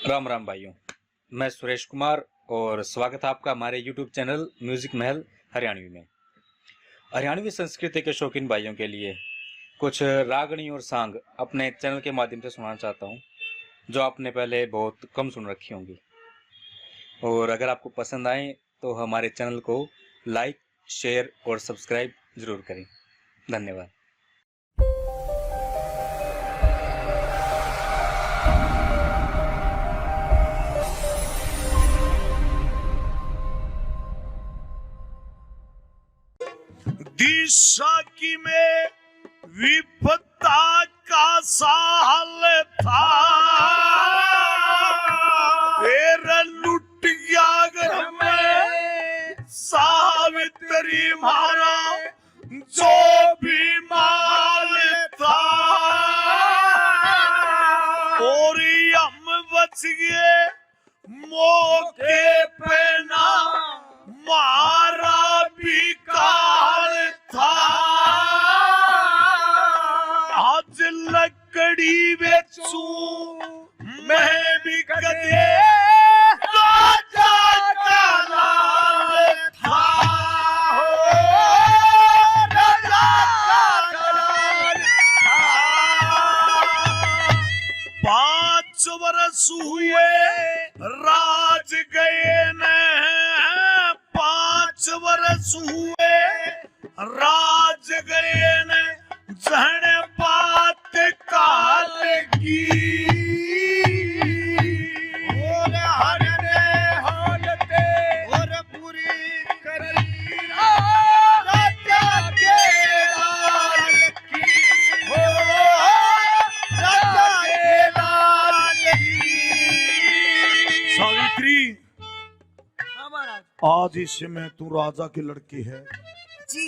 राम राम भाइयों, मैं सुरेश कुमार और स्वागत है आपका हमारे YouTube चैनल म्यूजिक महल हरियाणवी में। हरियाणवी संस्कृति के शौकीन भाइयों के लिए कुछ रागनी और सांग अपने चैनल के माध्यम से सुनाना चाहता हूं, जो आपने पहले बहुत कम सुन रखी होंगी। और अगर आपको पसंद आए तो हमारे चैनल को लाइक, शेयर और सब्सक्राइब जरूर करें। धन्यवाद। दिशा की में विपत्ता का साल था, फिर लुट गया घर में सावित्री मारा जो भी माल था, और हम बच गए मौके पे ना मारा भी काल था। आज लकड़ी बेचूं मैं भी कदे राजा का लाल था, राजा का लाल था। 5 वर्ष हुए राज गए न, 5 वर्ष हुए राज गए न, जहन बात काल की, और हरने हालते और पूरी करी राजा के लाल की, हो राजा के लाल की। सावित्री, आज इस समय तू राजा की लड़की है जी,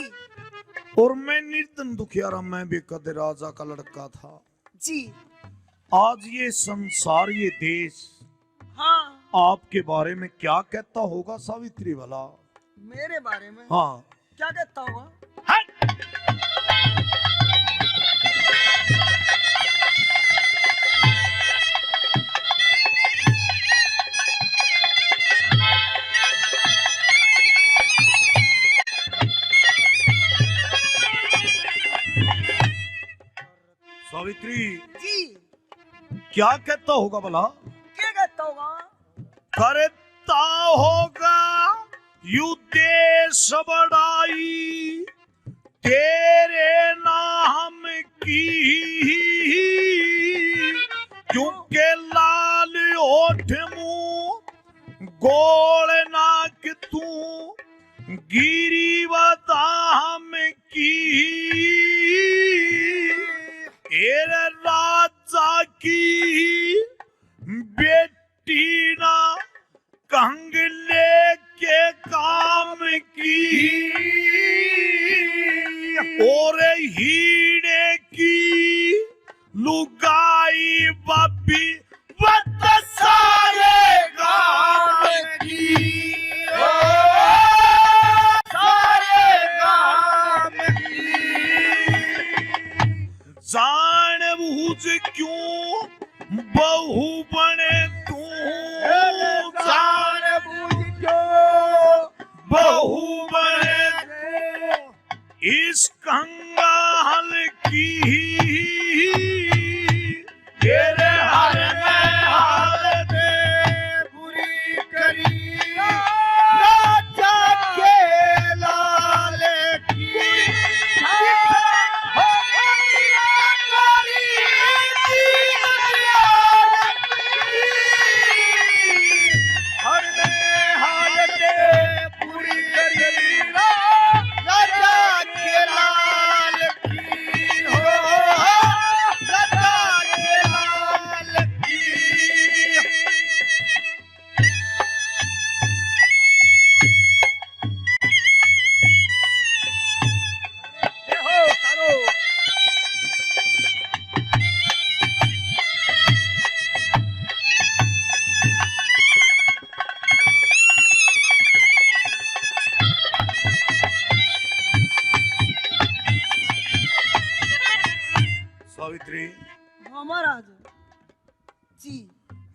और मैं निर्धन दुखियारा, मैं भी कदे राजा का लड़का था जी। आज ये संसार, ये देश हाँ, आपके बारे में क्या कहता होगा सावित्री वाला? मेरे बारे में हाँ, क्या कहता होगा? सावित्री जी, क्या कहता होगा भला? क्या कहता होगा? करता होगा युद्ध बड़ाई तेरे नाम की, क्योंकि लाल ओठ मुंह गोल नाक तू गिरी बदाम की, एरे राजा की बेटी ना कंग लेके काम की, और हीने की लुगाई बब्बी बत सारे गाम की, सारे गाम की। जान बूझ क्यों बहू बने तू, जान बूझ क्यों बहू बने तू, इस कंगाल की तेरे हर में हालत बुरी करी राजा के लाल की, पूरी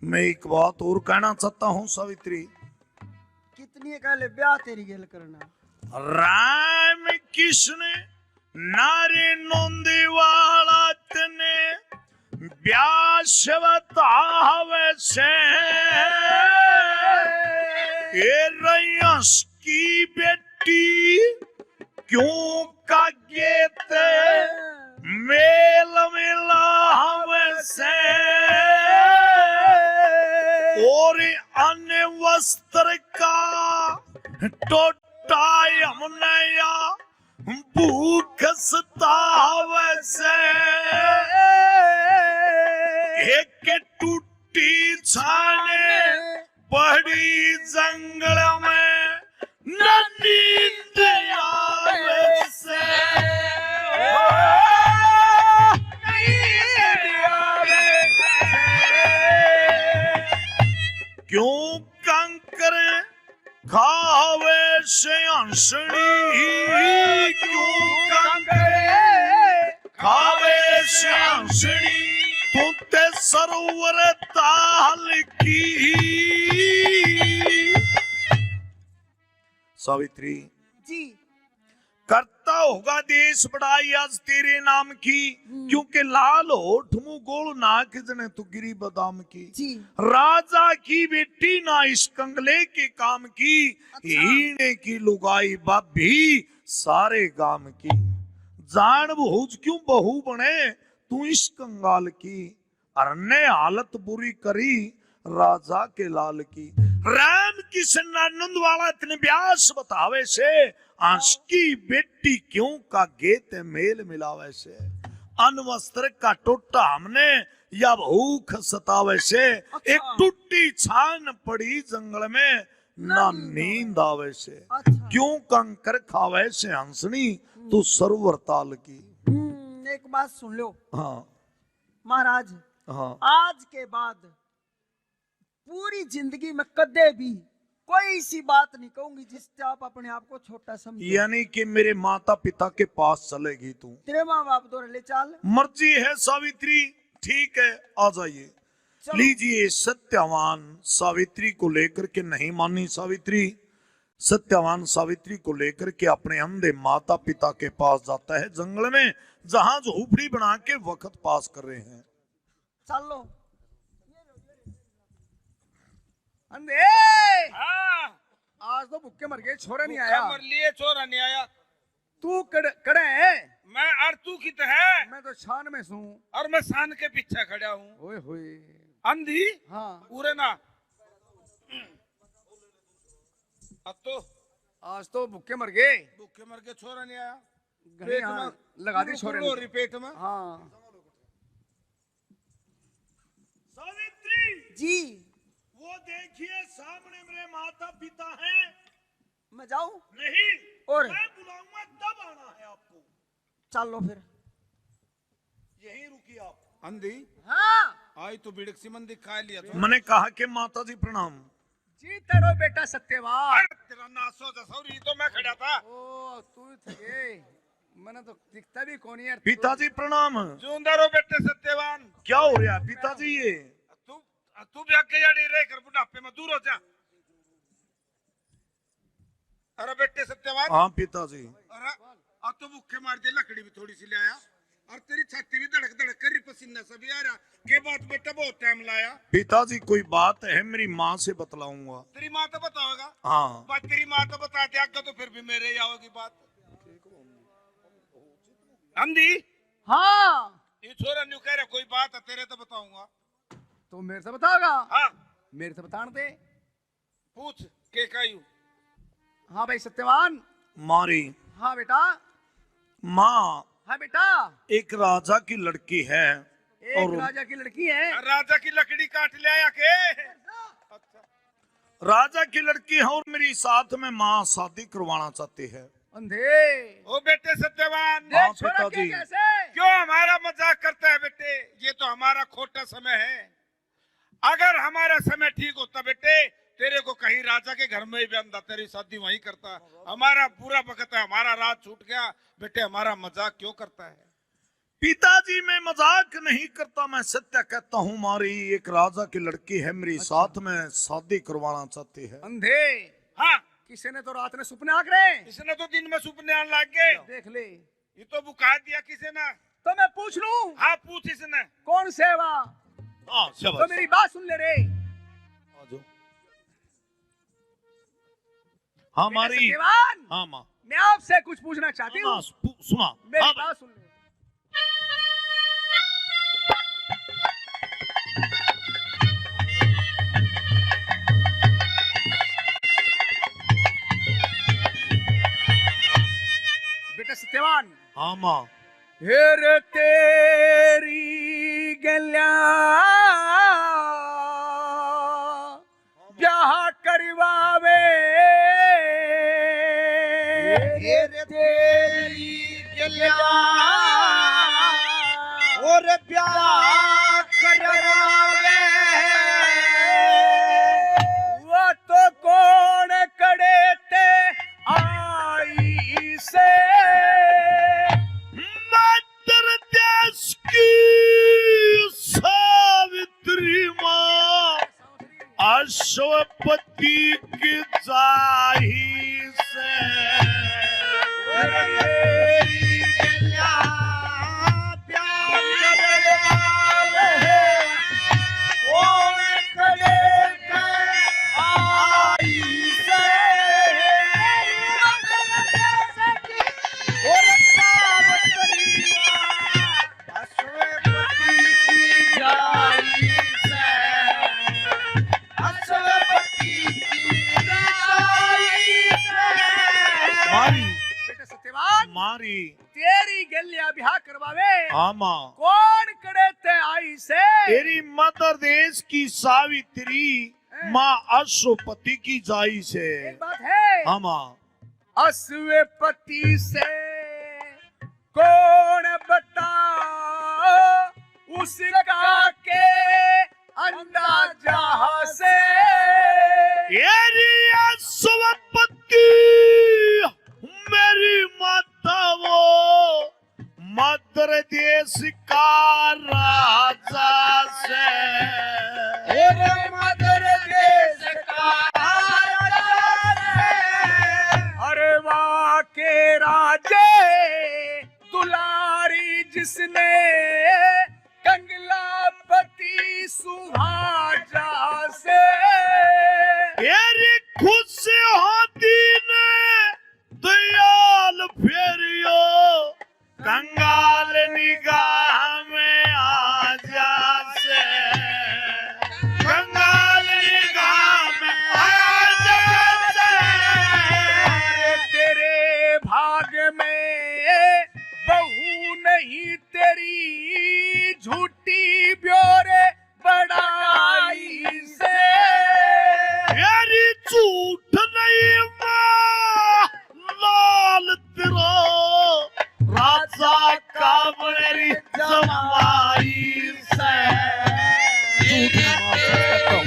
मैं एक बात और कहना चाहता हूँ सावित्री। कितनी काले ब्याह तेरी गेल करना। राम कृष्ण नारे नोंदे वाला तने ब्यासवतावे से ये रयस की बेटी क्यों का गेते मेल मिलावे से और अन्य वस्त्र का टोटा यमुनया भूख सतावे से एक टूटी छाने बड़ी जंगल में नींद आवे से क्यों कंकर खावे से हंसड़ी क्यों कंकर खावे से हंसड़ी तू ते सरोवर ताल की। सावित्री जी करता होगा देश बड़ाई आज तेरे नाम की, क्योंकि लाल होठ मुंह गोल नाक जने तू गिरी बदाम की। जी राजा की बेटी ना इस कंगले के काम की, हीने की लुगाई बाबी सारे गाम की। जान बहूज क्यों बहू बने तू इस कंगाल की, अरने हालत बुरी करी राजा के लाल की। राम कृष्ण आनंद वाला इतने ब्यास बतावे से आंस की बेटी क्यों का गेत मेल मिलावे से। अनवस्त्र का टोटा हमने या भूख सतावे से, एक टूटी छान पड़ी जंगल में ना नींद आवे से। अच्छा क्यों कंकर खावे से हंसनी तू सरोवर ताल की। एक बात सुन लो हाँ महाराज, हाँ आज के बाद पूरी जिंदगी में कदे भी कोई सी बात नहीं कहूंगी जिससे आप अपने आप को छोटा समझो। यानी कि मेरे माता पिता के पास चलेगी तू। तेरे माँ बाप दो ले चाल। मर्जी है सावित्री, ठीक है आ जाइए। चलो। लीजिए सत्यवान सावित्री को लेकर के नहीं मानी सावित्री, सत्यवान सावित्री को लेकर के अपने अंधे माता पिता के पास जाता है जंगल में, जहां झोपड़ी बना के वक्त पास कर रहे हैं। चलो अंधे हाँ, आज तो भूखे मर गए, छोरा नहीं भूखा आया। मर लिए छोरा नहीं आया। तू कड़े है, मैं और तू कित है मैं तो शान में हूँ। और मैं सान के पीछे खड़ा हूँ। ओए होए अंधी हाँ पूरे ना अब तो आज तो भूखे मर गए। भूखे मर के छोरा नहीं आया। घड़ी पेट हाँ, में लगा दी छोरे ने। लोरी पेट में। हाँ सावित्री जी वो देखिए सामने मेरे माता पिता हैं। मैं जाऊं नहीं और मैं बुलाऊंगा तब आना है आपको। चलो फिर। यहीं रुकिए आप। अंधी हाँ आई तो बिड़क सिमन दिखा लिया तो। मैंने कहा कि माता जी प्रणाम। जी तेरो बेटा सत्यवान। तेरा नासो जसौरी तो मैं खड़ा था। ओ तू थे, मैंने तो दिखता भी कौन यार। पिताजी प्रणाम। जूंदारो बेटे सत्यवान। क्या हो रहा है पिताजी? ये तू तू भी आगे जाड़ी रह कर बुढ़ापे में दूर हो जा। अरे बेटे सत्यवान। हाँ पिताजी। अरे अब तो भूखे मार दे, लकड़ी भी थोड़ी सी ले आया और तेरी छाती भी धड़क धड़क कर रही, पसीना सभी आ रहा। के बात बेटा बहुत टाइम लाया। पिताजी कोई बात है मेरी माँ से बतलाऊंगा। तेरी माँ तो बताओगा। हाँ बात तेरी माँ तो बता दे आगे, तो फिर भी मेरे ही आओगी बात। अंधी हाँ ये छोरा न्यू कह रहा कोई बात है तेरे तो बताऊंगा। तो मेरे से बताओगा? हाँ मेरे से बताने दे। पूछ के कायू। हाँ भाई सत्यवान। मारी हाँ बेटा। माँ हाँ बेटा। एक राजा की लड़की है एक और राजा की लड़की है। राजा की लकड़ी काट ले आया के। अच्छा राजा की लड़की है और मेरी साथ में माँ शादी करवाना चाहती है। अंधे ओ बेटे सत्यवान, हाँ, देख छोरा पिताजी। के कैसे। क्यों हमारा मजाक करता है बेटे? ये तो हमारा खोटा समय है। अगर हमारा समय ठीक होता बेटे, तेरे को कहीं राजा के घर में ही बंदा तेरी शादी वहीं करता। हमारा पूरा वक्त है, हमारा रात छूट गया बेटे, हमारा मजाक क्यों करता है? पिताजी मैं मजाक नहीं करता, मैं सत्य कहता हूँ। हमारी एक राजा की लड़की है, मेरी साथ में शादी करवाना चाहती है। अंधे हाँ किसी ने तो रात में सपने आग रहे इसने तो दिन में सपने आने लग गए। देख ले। ये तो बुखा दिया किसी ने। तो मैं पूछ लूं हाँ पूछ इसने। कौन सेवा? हाँ तो शाबाश। मेरी बात सुन ले रे। आ जाओ। हाँ हमारी सत्यवान, हाँ माँ मैं आपसे कुछ पूछना चाहती हूँ। सुना। मेरी हाँ बात सुन ले। बेटा सत्यवान, हाँ माँ। हेर तेरी गल्या ब्याह करवावे। हेर तेरी गल्या और ब्याह करवावे। वो तो कौन करे ते आई से। मदर देश की सावित्री माँ अश्वपति की जाही से। बेटा सत्यवान, मारी तेरी गलिया ब्याह करवावे हाँ माँ। कौन करे ते आई से। तेरी मदर देश की सावित्री माँ अश्वपति की जाई से। एक बात है, हाँ माँ। अश्वपति से कौन बता उसका के अंदाजा से। तेरी अश्वपति मेरी माता वो मदर देश का राजा से। मदर देश का अरे वाह के राजे दुलारी जिसने कंगलापति सुहाजा से। तेरी खुश होती ने दयाल फेरियो कंगाल निगाह में आ जा से। कंगाल निगाह में आ जा से। तेरे भाग में बहू नहीं तेरी झूठी ब्योरे बड़ाई से। तेरी झूठ नहीं माँ लाल तेरा राजा का मेरी जमाई से। झूठ माँ कहता हूँ।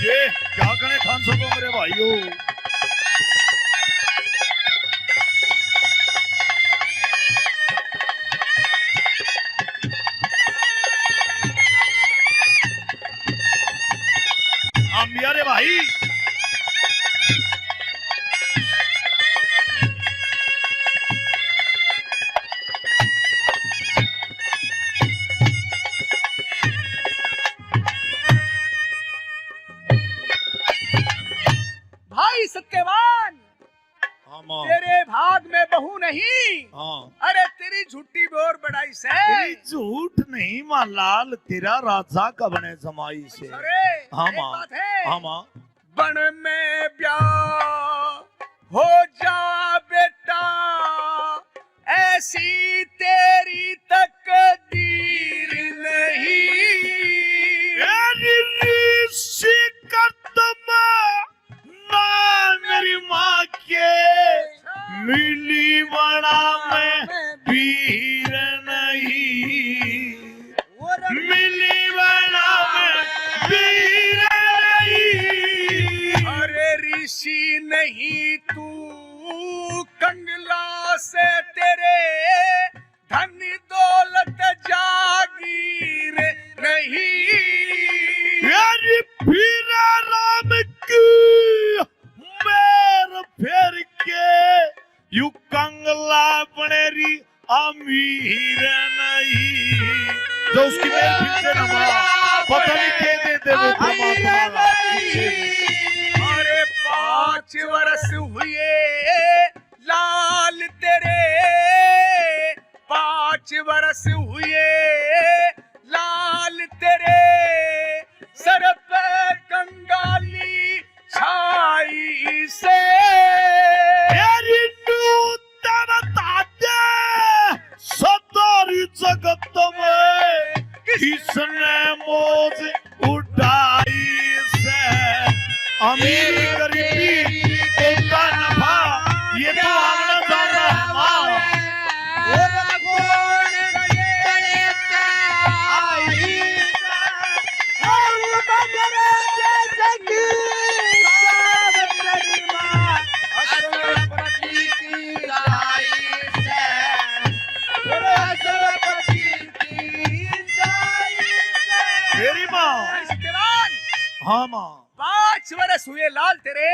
ये क्या करें खान सको मेरे भाइयों। मेरे भाई भाई सत्यवान, माँ। तेरे भाग में बहू नहीं, हाँ अरे तेरी झूठी बोर बड़ाई से। तेरी झूठ नहीं माँ लाल, तेरा राजा का बने जमाई से। अरे हाँ एक माँ। बात है, हाँ माँ। बन में ब्याह हो जा बेटा, ऐसी तेरी तकदीर नहीं। ऋषि कदम ना मेरी माँ के, मिली बड़ा में पीर नहीं, मिली बड़ा में पीर नहीं। अरे ऋषि नहीं तू, कंगला से तेरे धन दौलत जागीर नहीं। यारी फिरा राम की मेर फेर के, यू कंगला बनेरी अमीर नहीं। जो उसकी मेल फिरते ना माँ, पता नहीं के दे वो तुम्हारा। अरे 5 वर्ष हुए लाल तेरे, 5 वर्ष हुए लाल तेरे, सर पे कंगाली छाई से। यारी नूतन ताते सदारी जगत में, किसने मौज उठाई से। अमीर गरीबी का नफा ये तो हमने जाना है माँ। मेरी माँ। हाँ माँ। 5 वर्ष हुए लाल तेरे,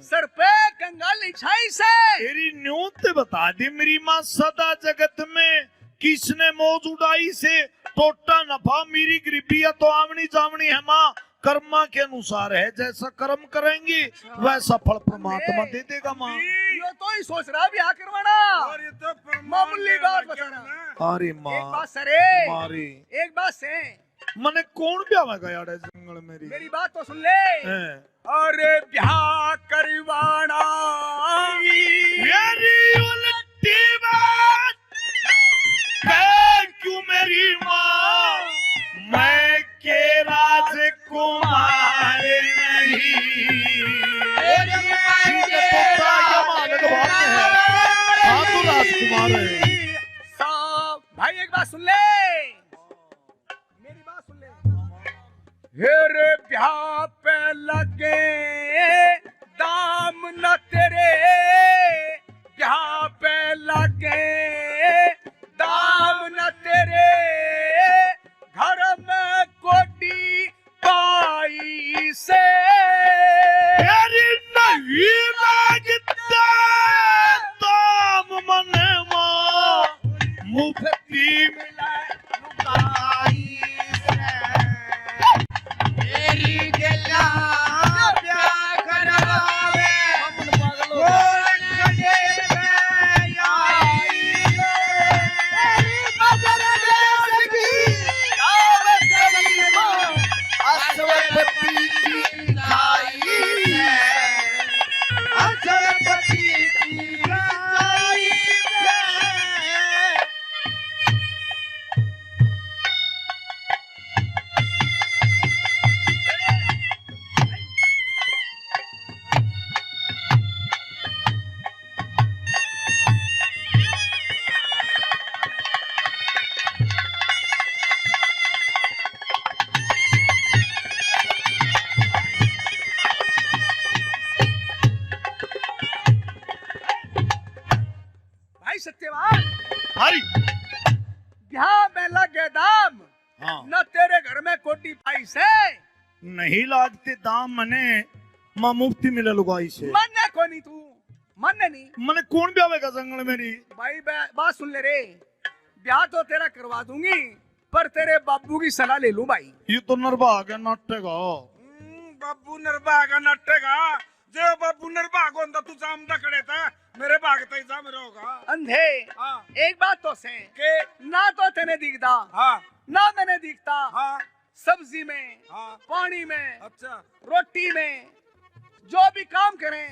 सर पे कंगाली छाई से। तेरी न्यूत बता दे मेरी माँ, सदा जगत में किसने मौज उड़ाई से। टोटा नफा मेरी गरीबी है तो आमनी जामनी है माँ, कर्मा के अनुसार है, जैसा कर्म करेंगे वैसा फल परमात्मा दे देगा माँ। ये तो ही सोच रहा ब्याह करवाना, और ये तो प्रमाण मामूली बात क्या बताना। ना। अरे एक माँ बात सरे, मारी एक बात से मने कौन ब्याह में गया रे जंगल मेरी। मेरी बात तो सुन ले। हैं। अरे ब्याह करवाना मेरी उल्टी बात है क्यों मेरी माँ, मैं के राजकुमार नहीं। ठीक है तो क्या माने तो बात है। हाँ तो राजकुमार है। भाई एक बात सुन ले, मेरी बात सुन ले। हेरे ब्याह पे लगे दाम न तेरे, ब्याह पे लगे दाम न तेरे, घर में कोटी पाई से। मेरी नहीं लागता दाम मने माँ, मुफ्ती मिला लुगाई से। मेरी गला प्यार करवावे, कौन कटे पे आई रे। मेरी मदर देश की दावत करी माँ, अश्वपति की लाई है, अश्वपति की लाई है। भाई सत्यवान, हरी। ब्याह में लगे दाम हाँ न तेरे घर में कोटी पाई से। नहीं लागते दाम मने माँ, मुफ्ती मिले लुगाई से। मानने को नहीं तू, मानने नहीं। मने कौन भी आवेगा जंगल मेरी। भाई बात सुन ले रे, ब्याह तो तेरा करवा दूंगी, पर तेरे बाबू की सलाह ले लूं भाई। ये तो नरवा गया नाटेगा। बाबू नरबा का नटेगा, जो बाबू निर्भाग होता तू जामदा खड़े था मेरे भागता ही जा मेरा होगा। अंधे हाँ एक बात तो से के ना तो तेने दिखता हाँ ना मैंने दिखता हाँ सब्जी में हाँ पानी में अच्छा रोटी में जो भी काम करें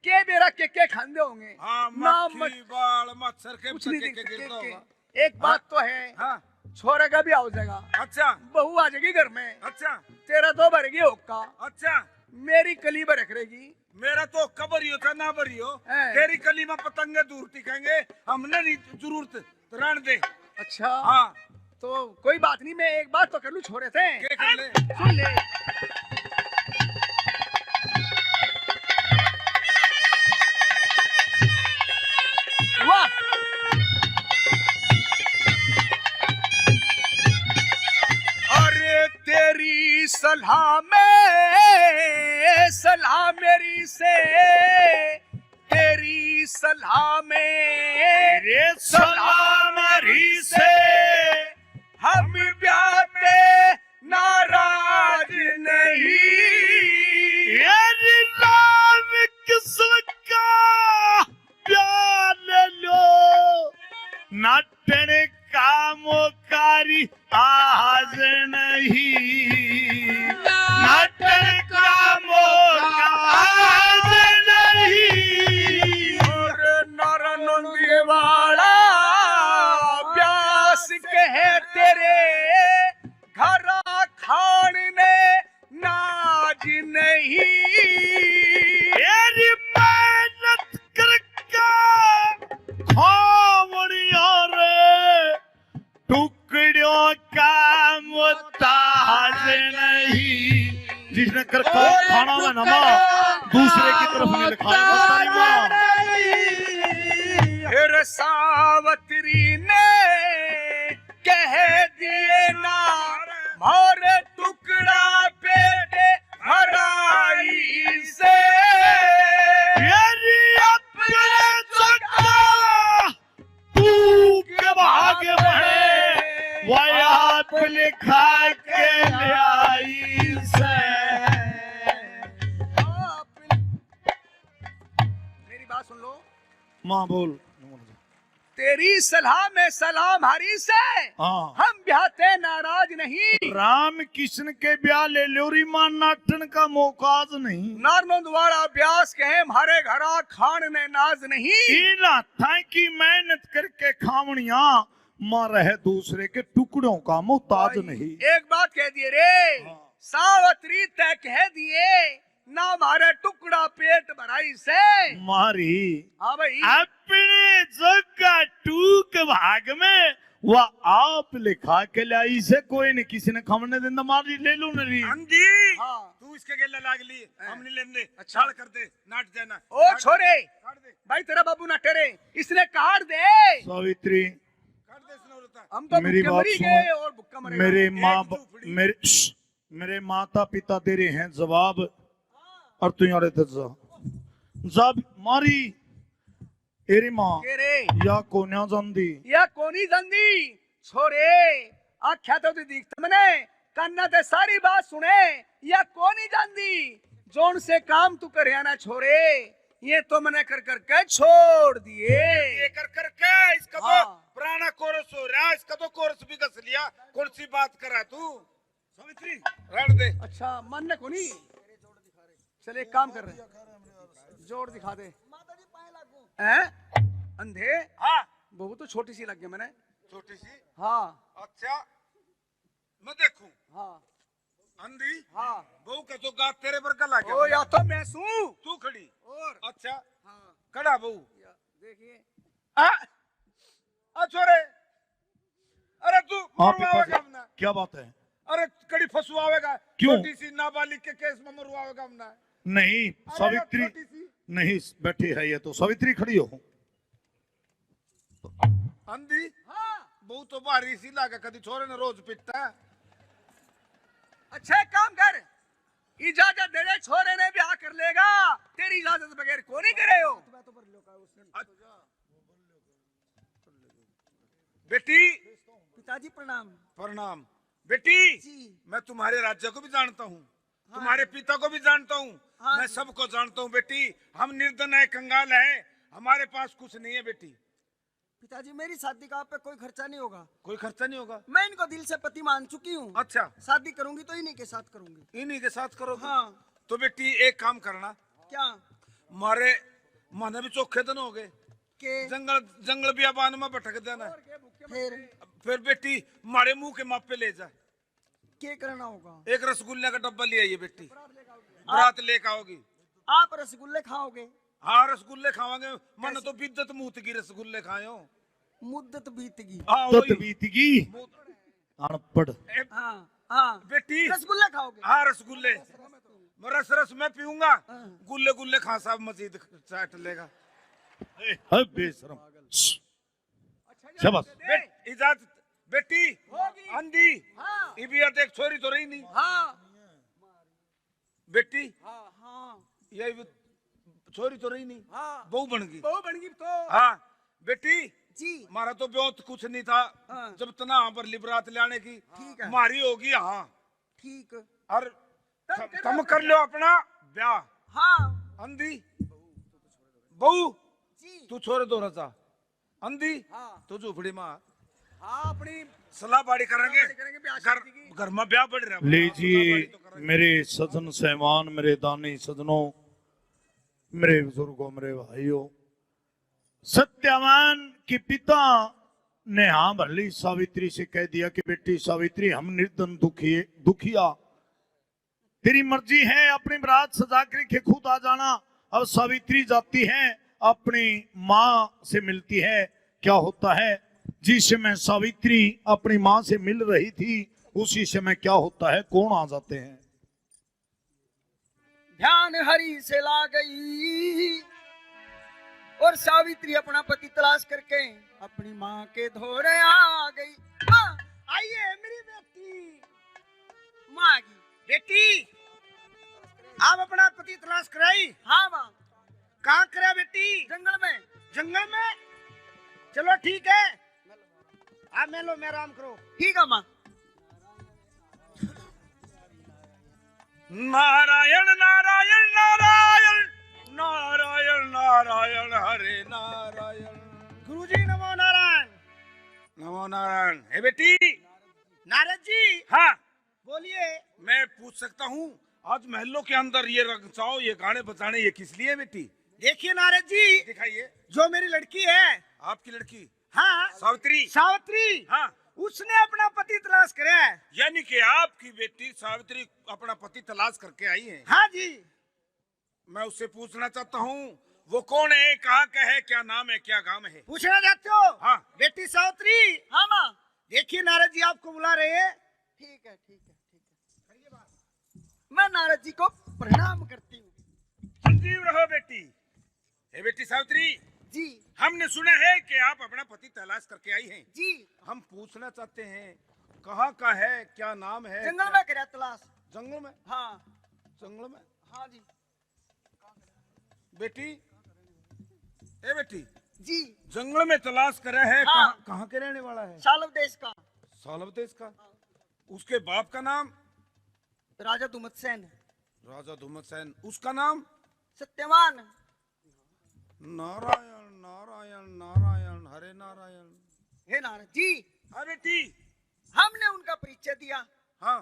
के भी रख के खांदे होंगे हाँ ना मक्खी बाल मच्छर के कुछ नहीं के दिखता गिरता होगा। एक बात तो है हाँ छोरे का भी आ जाएगा अच्छा बहू आ जाएगी घर में अच्छा तेरा तो भरेगी होक्का अच्छा मेरी कली पर रख रहेगी मेरा तो कबर ही होता ना भरी हो है। तेरी कली में पतंगे दूर टिकेंगे हमने नहीं जरूरत रण दे। अच्छा हाँ तो कोई बात नहीं मैं एक बात तो कर लूं छोरे से के कर ले सुन ले वाह अरे तेरी सलाह मेरी से तेरी सलाह मेरे सलाम मेरी से हम ब्याते नाराज नहीं यारी नाम किसका प्यार ले लो नाटन का मोकारी आज नहीं नाटन का मौका आज नहीं और नरनंदी वाला व्यास कहे तेरे घर खान ने नाज नहीं यारी मेहनत करके खावड़िया रे टुकड़ों का मुताज नहीं जिसने कर खाना में नमा दूसरे की तरफ नहीं लिखा फिर सावत्री ने कह दिए ना मोरे टुकड़ा बेटे हराई से यारी अपने जगह तू के भागे बढ़े वह आप लिखा के ले आई से मेरी बात सुन लो माँ बोल तेरी सलाह में सलाम हरी से हाँ हम ब्याते नाराज नहीं राम कृष्ण के ब्याह ले लोरी मां नाटन का मोकाज नहीं नारनो द्वारा अभ्यास कहे हमारे घरा खान ने नाज नहीं इना था कि मेहनत करके खावणिया मां रहे दूसरे के टुकड़ों का मोहताज नहीं एक बात कह दिए रे सावत्री तय कह दिए ना हमारे टुकड़ा पेट भराई से मारी हाँ भाई अपने जगह टूक भाग में वह आप लिखा के लाई से कोई नहीं किसी ने खमने दिन मारी ले लू नरी अंधी हाँ तू इसके गेला लाग ली हम नहीं लेने अच्छा। छाड़ कर दे नाट जाना ओ छोरे काट दे भाई तेरा बाबू ना टेरे इसने काट दे सावित्री काट दे इसने होता हम तो मेरी भूखे बात मरी सुनो। गए और भूखा मरेगा मेरे माँ एक झोपड़ी। मेरे माता पिता दे रहे हैं जवाब और तू यहाँ रहते जब मारी एरी माँ के रे या कोन्या जंदी या कोनी जंदी छोरे आख्या तो तू दिखता मने कन्ना ते सारी बात सुने या कोनी जंदी जोन से काम तू करे ना छोरे ये तो मैंने कर कर के छोड़ दिए ये कर कर के इसका तो हाँ। पुराना कोरस हो रहा है इसका तो कोरस भी कस लिया कौन सी बात कर रहा तू सावित्री रड़ दे अच्छा मन ने कोनी चल एक काम कर रहे हैं जोड़ दिखा दे हैं अंधे हाँ बहू तो छोटी सी लग गई मैंने छोटी सी हाँ अच्छा मैं देखूं हाँ अंधी हाँ बहू का तो गात तेरे पर कल आ ओ गया या तो मैं सू तू खड़ी और अच्छा हाँ खड़ा बहू देखिए छोरे अरे तू हाँ मरवाएगा पिताजी हमने क्या बात है अरे कड़ी फसवाएगा क्यों? छोटी सी नाबालिग के केस में मरवाएगा हमने नहीं अरे सावित्री छोटी सी नहीं बैठी है ये तो सावित्री खड़ी हो अंधी हाँ बहू तो बाहरी सी लागे कभी छोरे ने रोज पिटता है अच्छा एक काम कर इजाजत दे दे छोरे ने ब्याह कर लेगा तेरी इजाजत बगैर को नहीं करे हो बेटी पिताजी प्रणाम प्रणाम बेटी जी मैं तुम्हारे राज्य को भी जानता हूँ तुम्हारे पिता को भी जानता हूँ, हाँ। मैं सबको जानता हूँ बेटी। हम निर्धन है, कंगाल है, हमारे पास कुछ नहीं है बेटी। पिताजी मेरी शादी का आप पे कोई खर्चा नहीं होगा। कोई खर्चा नहीं होगा। मैं इनको दिल से पति मान चुकी हूँ। अच्छा, शादी करूंगी तो इन्हीं के साथ करूंगी। इन्हीं के साथ करो। हाँ। तो बेटी एक काम करना, क्या? मारे माने भी चौखे दिन हो गए, के जंगल जंगल बियाबान में भटक देना। फिर बेटी मारे मुंह के मापे ले जा। क्या करना होगा? एक रसगुल्ले का डब्बा ले आइए बेटी, बरात लेकर आओगी। आप रसगुल्ले खाओगे? हाँ रसगुल्ले खावांगे, मन तो बिद्दत मुंह की रसगुल्ले खायो। मुद्दत बीतगी। हाँ तत वही। बीतगी अनपढ़। हाँ हाँ। बेटी रसगुल्ले खाओगे? हाँ रसगुल्ले, रस रस मैं पीऊंगा, हाँ। गुल्ले गुल्ले खा साहब मजीद चाट लेगा। है बेशरम। शाबाश। इजाजत बेटी। होगी। अंधी हाँ। इबियत एक छोरी तो रही नहीं हाँ बेटी, हाँ। ये छोरी तो रही नहीं, हाँ बहू बन गई। बहू बन गई तो हाँ बेटी, जी हमारा तो बहुत कुछ नहीं था, हाँ। जब तना पर लिबरात लाने की ठीक है। हमारी होगी। हाँ ठीक। और तुम कर लो अपना ब्याह। हाँ अंधी बहू जी। तू छोरे दो रजा, अंधी हाँ तू झोपड़ी माँ हाँ अपनी सलाह बाड़ी करेंगे। करेंगे ब्याह घर शादी की। घर में ब्याह बढ़ रहा है। लीजिए मेरे सजन सहमान, मेरे दानी सजनों, मेरे बुजुर्गों, मेरे भाइयों, सत्यवान के पिता ने हाँ भली सावित्री से कह दिया कि बेटी सावित्री, हम निर्धन दुखिया, तेरी मर्जी है, अपनी बारात सजा के खुद आ जाना। अब सावित्री जाती है, अपनी माँ से मिलती है। क्या होता है, जिस समय सावित्री अपनी माँ से मिल रही थी उसी समय क्या होता है, कौन आ जाते हैं? ध्यान हरि से ला गई और सावित्री अपना पति तलाश करके अपनी माँ के धोरे आ गई। माँ आइए मेरी बेटी। माँ की बेटी आप अपना पति तलाश कराई? हाँ माँ। कहाँ करा बेटी? जंगल में। जंगल में? चलो ठीक है, आप मैं मैं आराम करो। ठीक है माँ। नारायण नारायण नारायण नारायण नारायण हरे नारायण। गुरुजी नमो नारायण। नमो नारायण। हे बेटी। नारद जी हाँ बोलिए। मैं पूछ सकता हूँ, आज महलों के अंदर ये रंगचाओ, ये गाने बजाने, ये किस लिए बेटी? देखिए नारद जी, दिखाइए। जो मेरी लड़की है, आपकी लड़की हाँ सावित्री। सावित्री, हाँ उसने अपना पति तलाश करा है। यानी कि आपकी बेटी सावित्री अपना पति तलाश करके आई है। हाँ जी। मैं उससे पूछना चाहता हूँ, वो कौन है, कहाँ का है, क्या नाम है, क्या गांव है? पूछना चाहते हो? हाँ। बेटी सावित्री। हाँ माँ। देखिए नारद जी आपको बुला रहे हैं। ठीक है ठीक है ठीक है। मैं नारद जी को प्रणाम करती हूँ। संजीव रहो बेटी। हे बेटी सावित्री, जी हमने सुना है कि आप अपना पति तलाश करके आई हैं। जी। हम पूछना चाहते हैं, कहाँ का है, क्या नाम है? जंगल में करा तलाश। जंगल में? हाँ जंगल में। हाँ जी। बेटी, ए बेटी, जी जंगल में तलाश करा है। हाँ। कहाँ के रहने वाला है? शालव देश का सालव देश का। उसके बाप का नाम? राजा धुमतसेन। राजा धुमतसेन। उसका नाम? सत्यवान। नारायण नारायण नारायण हरे नारायण। हे नारद जी, हाँ बेटी। हमने उनका परिचय दिया, हाँ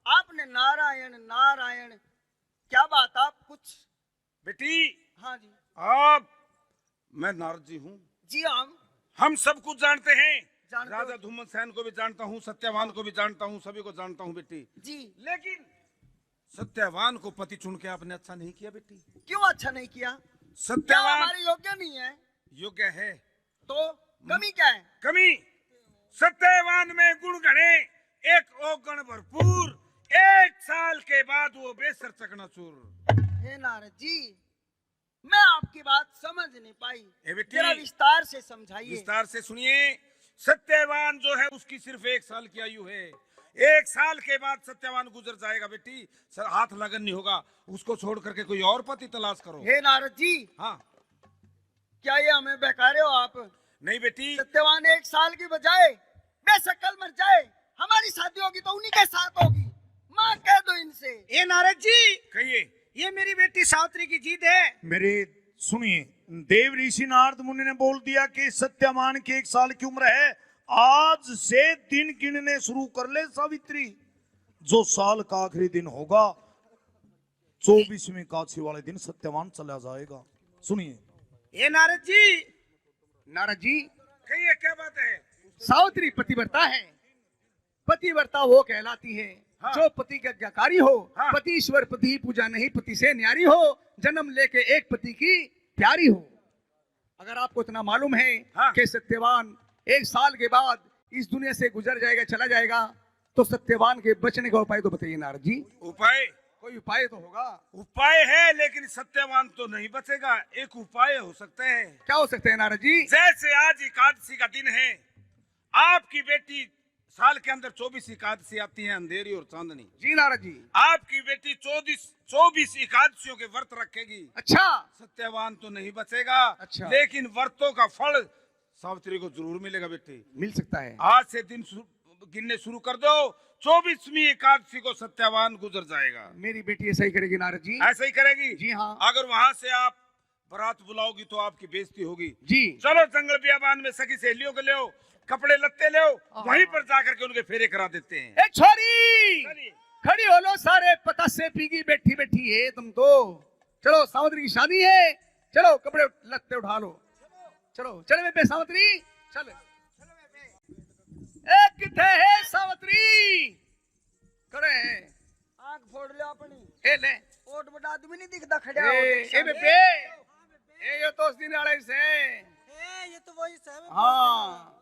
आपने नारायण नारायण, क्या बात आप कुछ? बेटी, हाँ जी। आप, मैं नारद जी हूँ जी हम सब कुछ जानते हैं। जानते हो? राजा धुमतसेन को भी जानता हूँ, सत्यवान को भी जानता हूँ, सभी को जानता हूँ बेटी। जी। लेकिन सत्यवान को पति चुन के आपने अच्छा नहीं किया बेटी। क्यों अच्छा नहीं किया? क्या सत्यवान हमारे योग्य नहीं है? योग्य है। तो कमी क्या है? कमी सत्यवान में गुण गणे, एक औगण भरपूर, 1 साल के बाद वो बेसर चकनाचूर। हे नारद जी, मैं आपकी बात समझ नहीं पाई, ए बेटी, जरा विस्तार से समझाइए। विस्तार से सुनिए। सत्यवान जो है उसकी सिर्फ 1 साल की आयु है। 1 साल के बाद सत्यवान गुजर जाएगा बेटी। सर हाथ लगन नहीं होगा, उसको छोड़ करके कोई और पति तलाश करो। हे नारद जी, हाँ क्या ये हमें बहका हो आप? नहीं बेटी। सत्यवान 1 साल की बजाय बेशक्ल मर जाए, हमारी शादी होगी तो उन्हीं के साथ होगी। माँ कह दो इनसे। ये नारद जी, कहिए। ये मेरी बेटी सावित्री की जीत है। मेरे सुनिए, देव ऋषि नारद मुनि ने बोल दिया कि सत्यवान की 1 साल की उम्र है, आज से दिन गिनने शुरू कर ले सावित्री। जो साल का आखिरी दिन होगा 24वें एकादशी वाले दिन सत्यवान चला जाएगा। सुनिए। ये नारद जी, कहिए क्या बात है। सावित्री पतिव्रता है। पतिव्रता वो कहलाती है हाँ। जो पति के आज्ञाकारी हो। हाँ। पति ईश्वर, पति ही पूजा नहीं, पति से न्यारी हो, जन्म लेके एक पति की प्यारी हो। अगर आपको इतना मालूम है हाँ। कि सत्यवान 1 साल के बाद इस दुनिया से गुजर जाएगा, चला जाएगा, तो सत्यवान के बचने का उपाय तो बताइए नारद जी। उपाय? कोई उपाय तो होगा। उपाय है, लेकिन सत्यवान तो नहीं बचेगा। एक उपाय हो सकते हैं। क्या हो सकते हैं नारद जी? जैसे आज एकादशी का दिन है, आपकी बेटी साल के अंदर 24 एकादशी आती है, अंधेरी और चांदनी। जी नारद जी। आपकी बेटी 24 एकादशियों के व्रत रखेगी। अच्छा। सत्यवान तो नहीं बचेगा। अच्छा। लेकिन व्रतों का फल सावित्री को जरूर मिलेगा बेटे। मिल सकता है। आज से दिन गिनने शुरू कर दो, 24वीं एकादशी को सत्यवान गुजर जाएगा। मेरी बेटी ऐसा ही करेगी नारद जी। ऐसा ही करेगी। जी हाँ। अगर वहां से आप बारात बुलाओगी तो आपकी बेइज्जती होगी। जी। चलो जंगल बियाबान में सगी सहेलियों को ले आओ, कपड़े लत्ते ले आओ, वहीं पर जाकर के उनके फेरे करा देते हैं। ए छोरी, चलिए। खड़ी हो लो सारे, पता से पीगी बैठी बैठी है तुम तो। चलो सावित्री की शादी है, चलो कपड़े लत्ते उठा लो। चलो चले में पे सावित्री, चल। एक थे है सावित्री, करे आंख फोड़ लो अपनी। ए ले, ओट बड़ा आदमी नहीं दिखता खड़ा हो। ए बेबे, ए ये तो उस दिन वाले से। ये तो वही सब है। हाँ,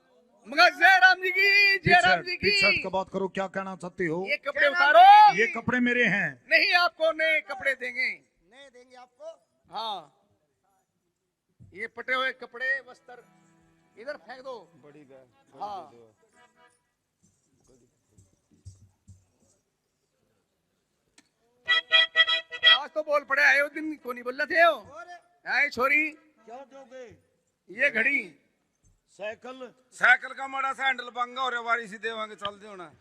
मगर जय राम जी की, जय राम जी की। पीछे का बात करो, क्या कहना चाहती हो? ये कपड़े उतारो। ये कपड़े मेरे हैं। नहीं, आपको नए कपड़े देंगे। नहीं देंगे आपको। हाँ, ये पटे हुए कपड़े वस्त्र इधर फेंक दो। बड़ी हाँ। आज तो बोल पड़े आए, उस दिन को नहीं बोल रहे थे हो। आए छोरी, क्या दोगे? ये घड़ी साइकिल का मड़ा सा हैंडल पंगा और वारी सी देवांगे, चल दे होना।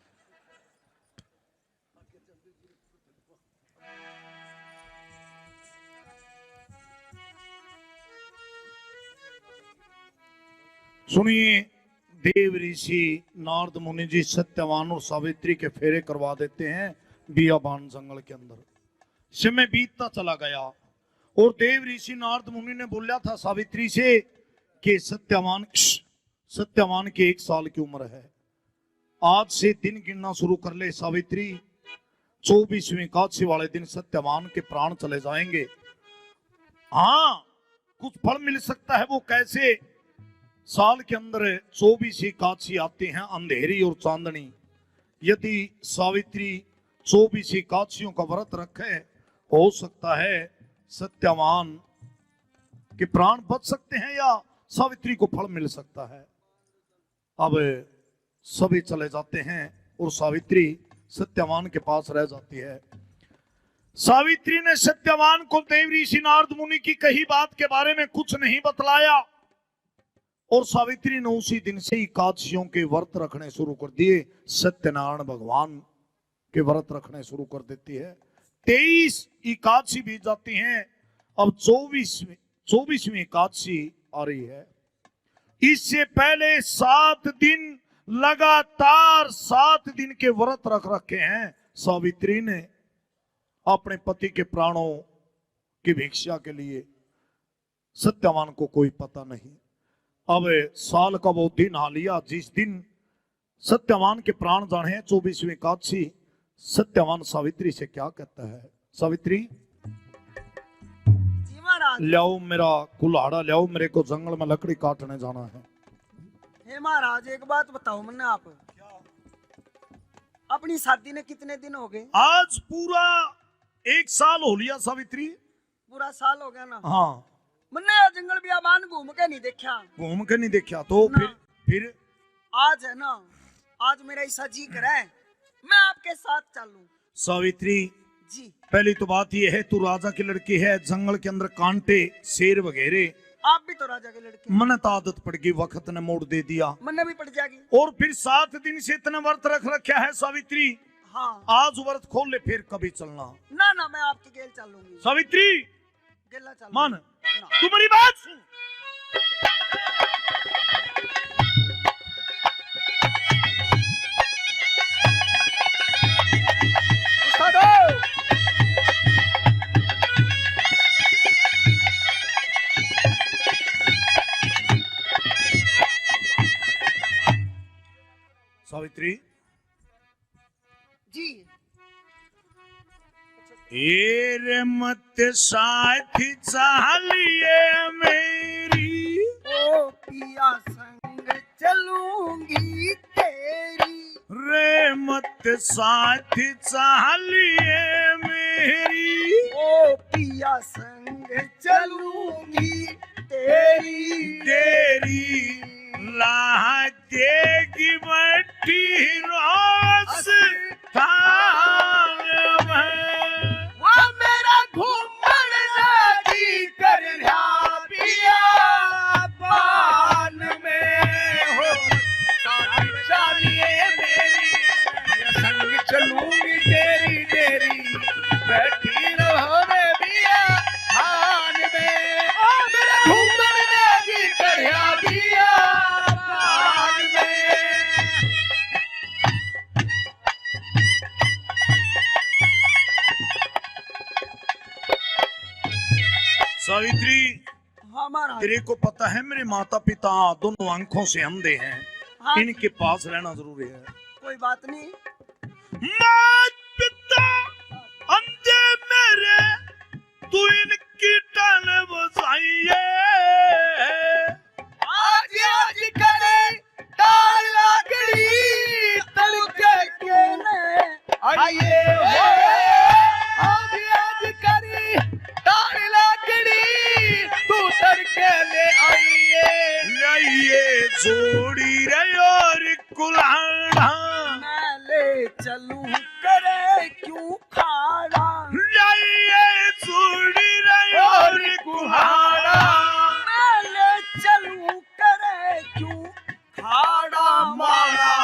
सुनिए, देव ऋषि नारद मुनि जी सत्यवान और सावित्री के फेरे करवा देते हैं बियाबान जंगल के अंदर। समय बीतता चला गया और देव ऋषि नारद मुनि ने बोला था सावित्री से कि सत्यवान की 1 साल की उम्र है, आज से दिन गिनना शुरू कर ले सावित्री। 24वें एकादशी वाले दिन सत्यवान के प्राण चले जाएंगे। हाँ, कुछ फल मिल सकता है। वो कैसे? साल के अंदर 24 एकादशी आती हैं, अंधेरी और चांदनी। यदि सावित्री 24 एकादशियों का व्रत रखे, हो सकता है सत्यवान के प्राण बच सकते हैं या सावित्री को फल मिल सकता है। अब सभी चले जाते हैं और सावित्री सत्यवान के पास रह जाती है। सावित्री ने सत्यवान को देव ऋषि नारद मुनि की कही बात के बारे में कुछ नहीं बतलाया और सावित्री ने उसी दिन से एकादशियों के व्रत रखने शुरू कर दिए। सत्यनारायण भगवान के व्रत रखने शुरू कर देती है। 23 एकादशी बीत जाती हैं, अब 24वीं एकादशी आ रही है। इससे पहले 7 दिन लगातार 7 दिन के व्रत रख रखे हैं सावित्री ने अपने पति के प्राणों की भिक्षा के लिए। सत्यवान को कोई पता नहीं। अब साल का वो दिन आ लिया जिस दिन सत्यवान के प्राण जाने हैं, 24वीं एकादशी। सत्यवान सावित्री से क्या कहता है? सावित्री, जी महाराज। लाओ मेरा कुल्हाड़ा, लाओ, मेरे को जंगल में लकड़ी काटने जाना है। हे महाराज, एक बात बताओ मैंने, आप अपनी शादी ने कितने दिन हो गए? आज पूरा 1 साल हो लिया सावित्री। पूरा साल हो गया ना? हाँ। मैंने जंगल बियाबान घूम के नहीं देखा। घूम के नहीं देखा तो ना। फिर आज है ना, आज मेरा ऐसा जी करे मैं आपके साथ चलूं। सावित्री, जी। पहली तो बात यह है, तू राजा की लड़की है, जंगल के अंदर कांटे शेर वगैरह। आप भी तो राजा के लड़के। मन तो आदत पड़ गई, वक्त ने मोड़ दे दिया। मन भी पड़ जाएगी। और फिर 7 दिन से इतना व्रत रख रखा है सावित्री। हाँ आज व्रत खोल ले, फिर कभी चलना। ना ना मैं आपकी गेल चलूंगी, सावित्री गेला चलूंगी। मान, ना तू मेरी बात सुन। उस्तादो सावित्री जी। रे मत साथी चालिए मेरी, ओ पिया संग चलूंगी तेरी, रे मत साथी चालिए मेरी, ओ पिया संग चलूंगी तेरी। तेरी लाह देगी मट्टी रोस थान में, वो मेरा घूमन नदी कर पिया पान में, हो साथ चलिए मेरी, संग चलूंगी तेरी तेरी, बैठी रहो रे बिया हान में। ओ मेरा घूमन नदी कर बिया पान में। सावित्री हमारा तेरे को पता है मेरे माता पिता दोनों आंखों से अंधे हैं, हाँ, इनके पास रहना जरूरी है। कोई बात नहीं। मात पिता अंधे मेरे, तू इनकी टाल बजाइए, आज आज करे ताल लागड़ी, तड़के के ने आइए हो। आज आज करी ताल लागड़ी, तू तड़के ले आइए। लाइए जोड़ी रे और कुल्हाड़ा, मैं ले चलूं करे क्यों खाड़ा, लाइए जोड़ी रे और कुल्हाड़ा, मैं ले चलूं करे क्यों खाड़ा मारा।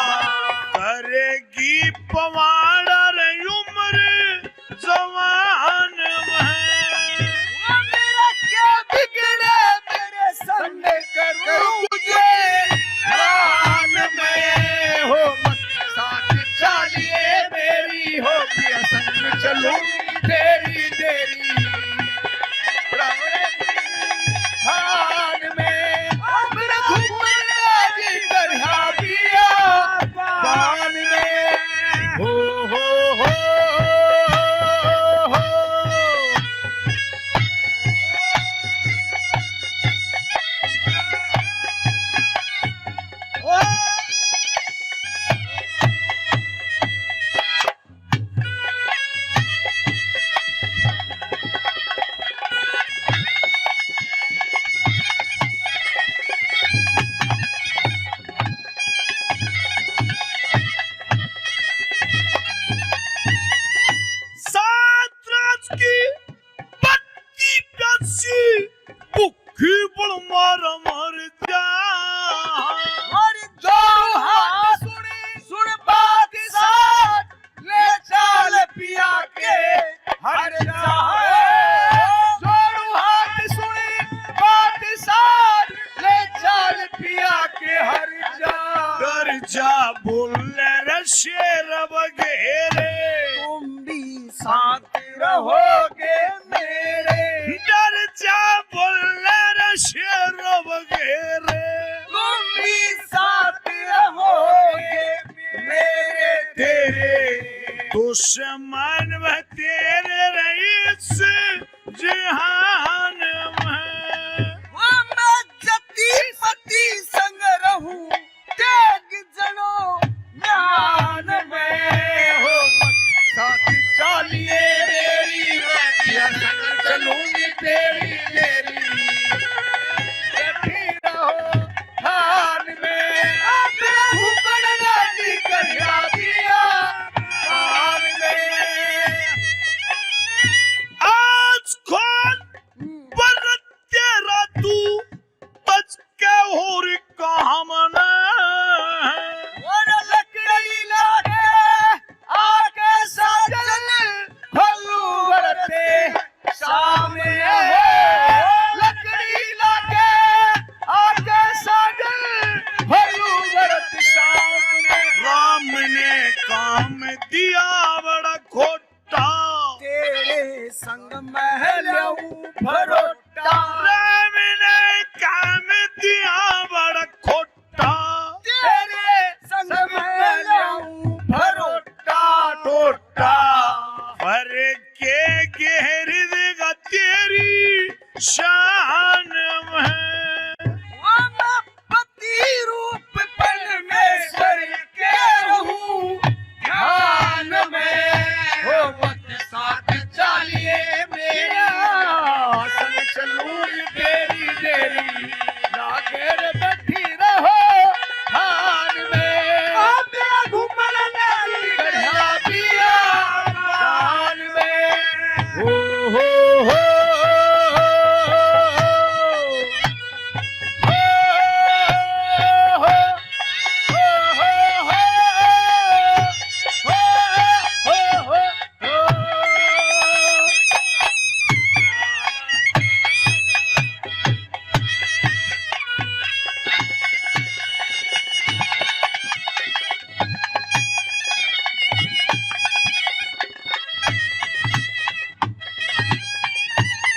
करेगी पवाड़ा रे उम्र जवान में, वो मेरा क्या बिगड़े मेरे संग करूं मुझे रान में, हो मत साथ चलिए मेरी, हो पिया संग चलूंगी तेरी तेरी, खान में। ओ मेरा घूमन नदी कर पिया पान में, हो हो हो हो। सात राज की बत्ती प्यासी, भूखी बड़ मार मर जा, और जो हाथ सुन बात साथ, ले चाल पिया के हर जाए। जोड़ू हाथ सुन बात साथ, ले चाल पिया के हर जाए। डर जा बोल रे शेर वगैरे, तुम भी साथ रहोगे मेरे, डर जा बोल रे शेर वगैरे, तुम भी साथ रहोगे मेरे। तेरे दुश्मन व तेरे रईस जहान में, वो मैं जति पति संग रहूं त्याग जनो ज्ञान में, हो मत साथ चलिए मेरी, मैं संग चलूंगी तेरी तेरी, बैठी रहो ध्यान में। अब घूमन नदी करिया पिया पान में। आज कौन पर तेरा तू बच के और कहाँ मना, और लकड़ी लाके आके संग महलऊ भरोटा राम ने काम दिया बड़ा खोटा तेरे संग महलऊ भरोटा टोटा पर के घेर देगा तेरी शान में वो मैं पति रूप परमेश्वर के रहूं ध्यान में हो वक्त साथ चालिए मेरा संग चलूं तेरी देरी लागे बैठी रहो ध्यान में मेरा घूमन नारी गढ़ा दिया दान में हो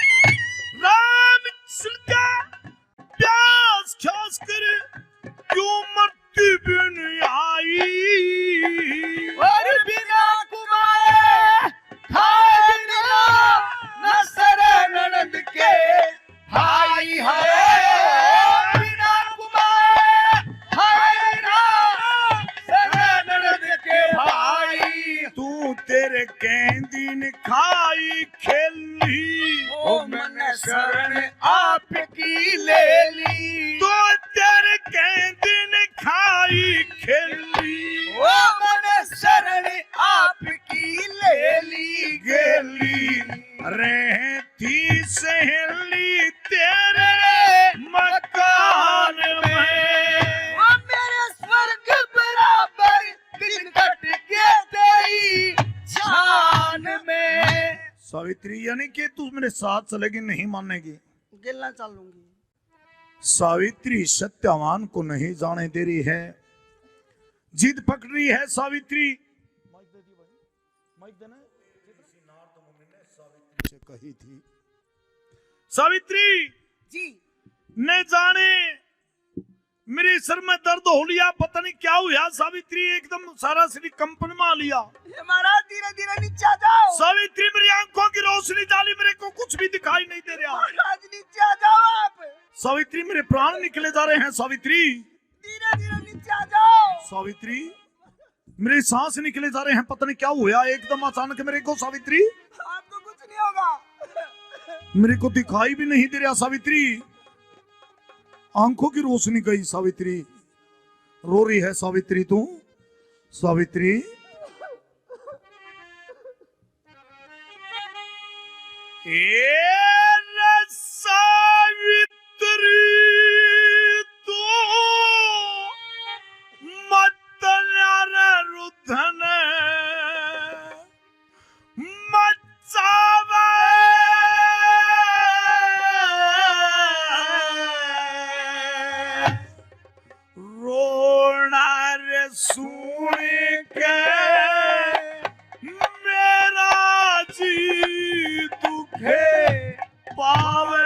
राम सिलका प्यास खास कर क्यों मरती बिन आई और बिना कुमाए खाए बिना न सरे ननद के भाई है बिना कुमाए खाए बिना सरे ननद के भाई तू तेरे कैंदीन खाई खेली ओ मन शरण आपकी ले ली तो तेरे कैंदीन खाई खेली ओ मन शरण आपकी ले ली गेली रहती सहेली तेरे मकान में वो मेरे स्वर्ग बराबर दिन कट के तेरी जान में सावित्री यानी कि तू मेरे साथ चलेगी नहीं मानेगी गिलना चलूंगी सावित्री सत्यवान को नहीं जाने दे रही है जिद पकड़ रही है सावित्री से कही थी सावित्री जी न जाने मेरे सर में दर्द हो लिया पता नहीं क्या हुआ सावित्री एकदम सारा शरीर कंपन में आ लिया महाराज धीरे धीरे नीचे आ जाओ सावित्री मेरी आंखों की रोशनी डाली मेरे को कुछ भी दिखाई नहीं दे रहा महाराज नीचे आ जाओ आप सावित्री मेरे प्राण निकले जा रहे हैं सावित्री धीरे धीरे नीचे आ जाओ सावित्री मेरे सांस निकले जा रहे हैं पता नहीं क्या हुआ एकदम अचानक मेरे को सावित्री आपको कुछ नहीं होगा मेरे को दिखाई भी नहीं दे रहा सावित्री आंखों की रोशनी गई सावित्री रो रही है सावित्री तू सावित्री सावित्री तू मत रुधन मचावा रोना रे सुन के मेरा जी दुखे पावे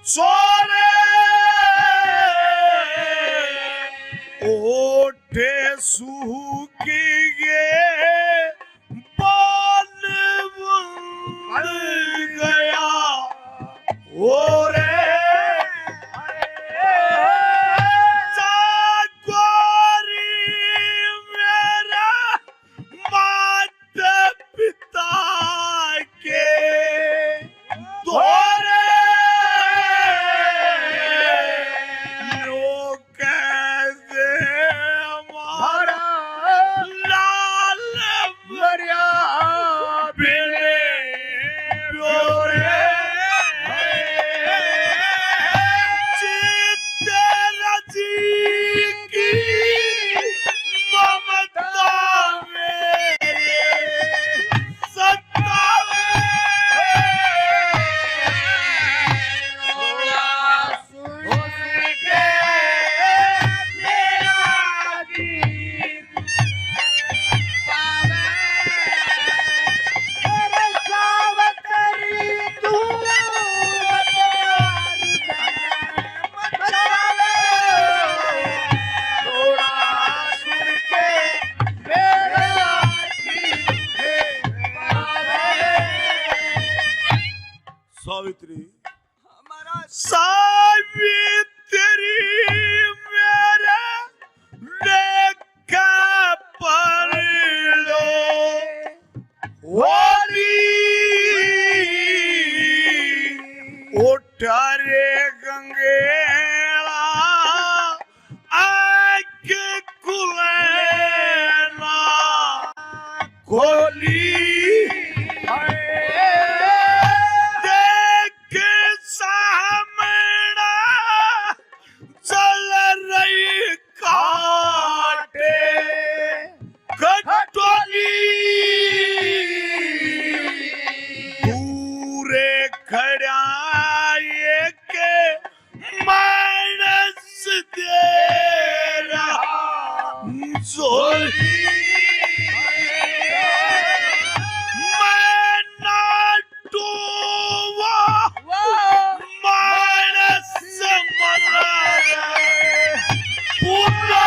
सोरे ओठे सूखी गे बाल बन गया ओरे जागोरी मेरा माता पिता के दोरे लोग कहते सावित्री हमारा सावित्री मेरे लेखा पर लो होली उठारे गंगेला आँख खुलेना खोली देख सामना चल रही काटे कटोली पूरे खड़ा के मानस दे रहा जोली मैं नाटू मानस मरा पूरा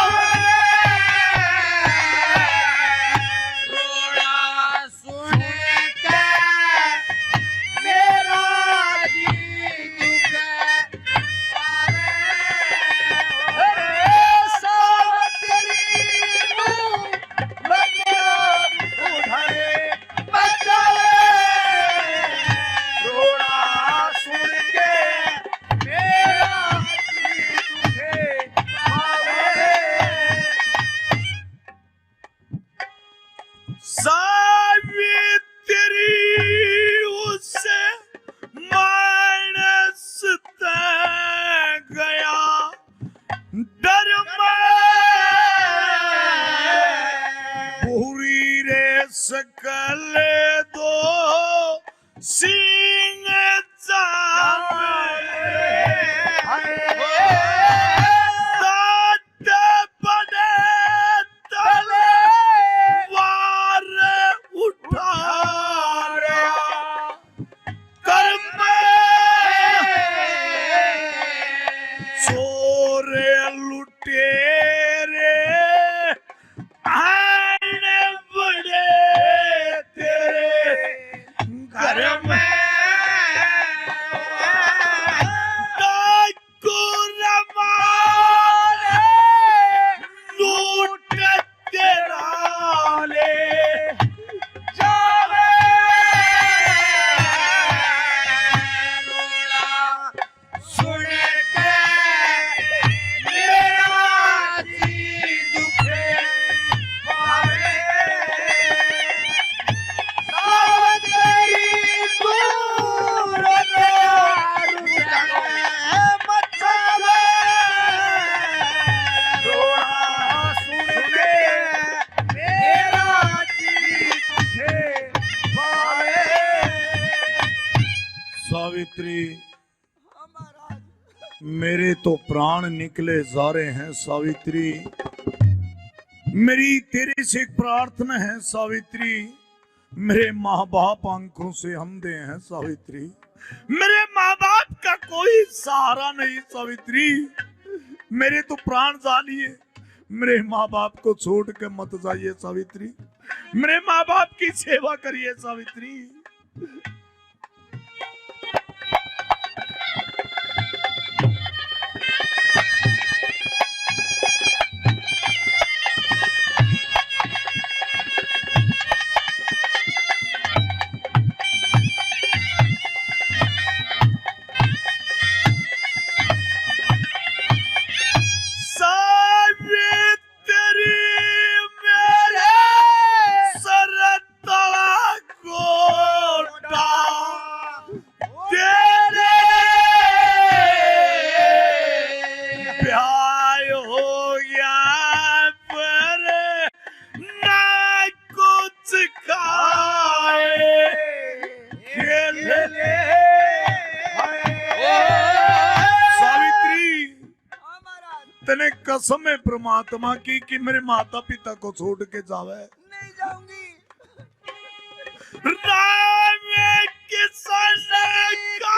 सावित्री उसे मानस गया डर पूरी रे सकल दो सिंह सावित्री मेरे तो प्राण निकले जा रहे हैं सावित्री मेरी तेरे से एक प्रार्थना है सावित्री मेरे माँ बाप आंखों से अंधे हैं सावित्री मेरे माँ बाप का कोई सहारा नहीं सावित्री मेरे तो प्राण जा लिए मेरे माँ बाप को छोड़ के मत जाइए सावित्री मेरे माँ बाप की सेवा करिए सावित्री तने कसम है परमात्मा की कि मेरे माता पिता को छोड़ के जावे नहीं जाऊंगी राम किसान का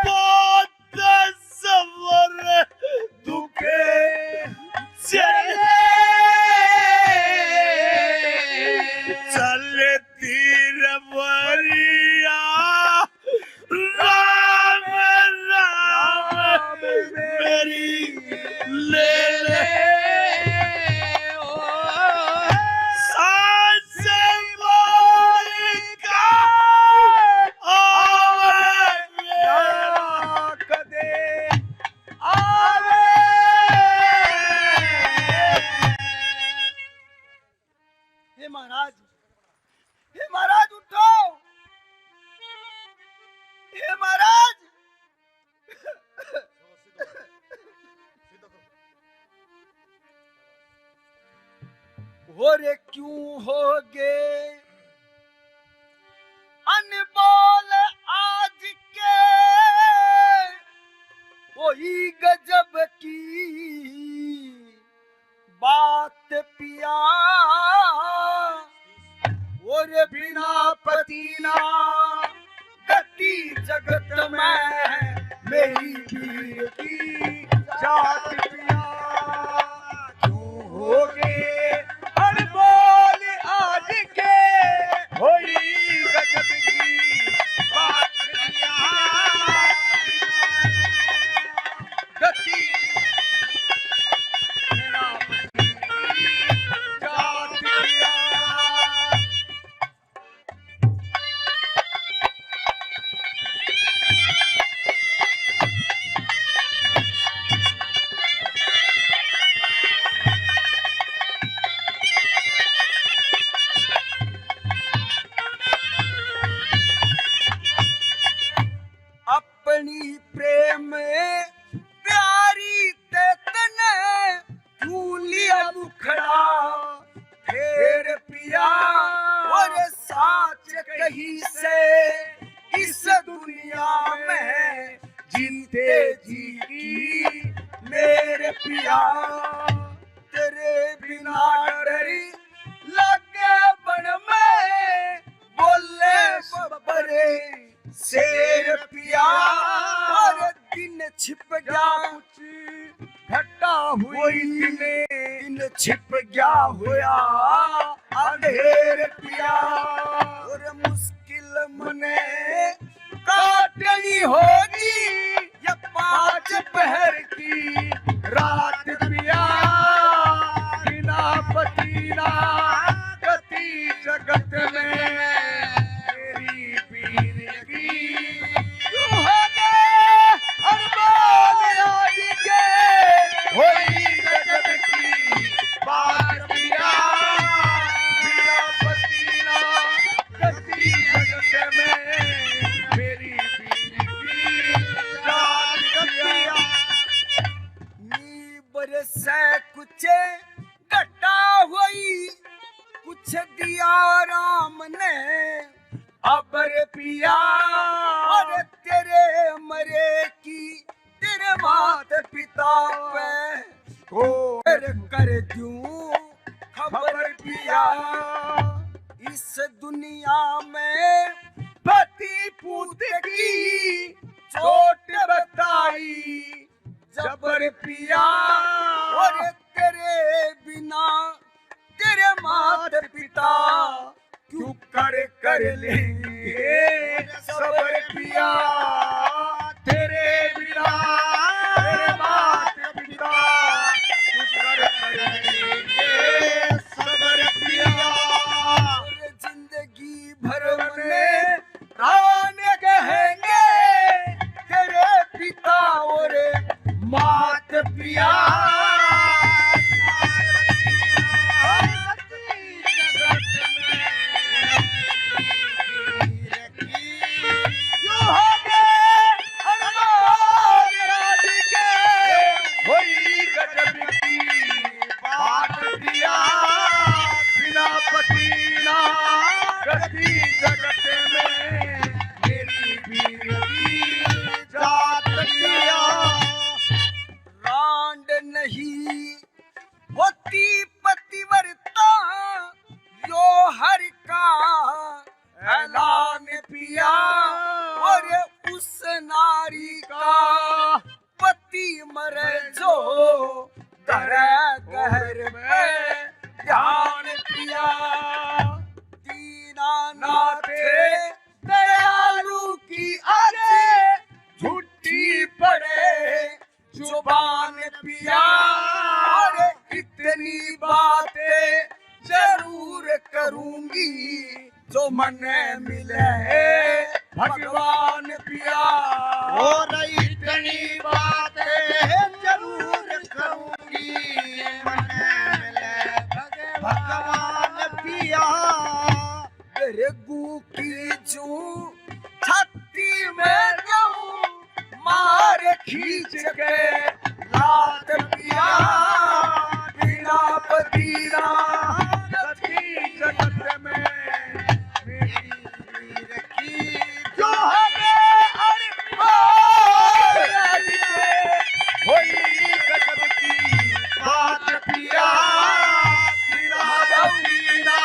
बहुत सबर दुखे चले तीर बरिया महाराज, हे महाराज उठो, हे महाराज। और क्यों होगे अनमोल आज के, वही गजब की बात पिया। और बिना पतीना गति जगत में, मेरी पीर की जात पिया। क्यों होगे अनमोल आज के, होई गजब की बात पिया। गति बिना पतीना जात पिया। अपनी प्रेम प्यारी ते तने क्यों लिया मुखड़ा, फेर पिया। और साच कहीं से इस दुनिया में, जीते जी की मेरे पिया। तेरे बिना डरी लगे बन में, बोले बबरे शेर पिया। और दिन छिप गया कुछ घटा हुई, दिन छिप गया होया अंधेर पिया। और मुश्किल मने काटनी होगी या 5 पहर की रात पिया। बिना पतीना गति जगत में, मेरी पीर की क्यों होगे अनमोल आज के, होई गजब की बात पिया। बिना पतीना गति जगत में, मेरी पीर की जात पिया। नी बरसे कुछ घटा हुई, कुछ दिया राम ने अबर पिया। और तेरे मरे की तेरे मात पिता पे कर दूं खबर पिया। इस दुनिया में पति पूत की चोट बताई जबर पिया। और तेरे बिना तेरे मात पिता क्यों कर लेंगे सबर पिया। तेरे बिना तेरे मात पिता क्यों कर लेंगे सबर पिया। और जिंदगी भर में प्राण कहेंगे तेरे पिता और मात पिया। होती पतिव्रता यो हर का ऐलान पिया। और उस नारी का पति मरे जो धरे गहर में ध्यान पिया। दीनानाथे दयालु की आगे झूठी पड़े जुबान पिया। और इतनी बातें जरूर करूंगी जो मन मिले भगवान पिया। और इतनी बातें जरूर करूंगी मन मिले भगवान पिया। रगू की जू छाती में जाऊं मार खींच के लात पिया बिना पतीरा गति जगत में मेरी वीर की जो हमें होई गजब की बात पिया बिना पतीरा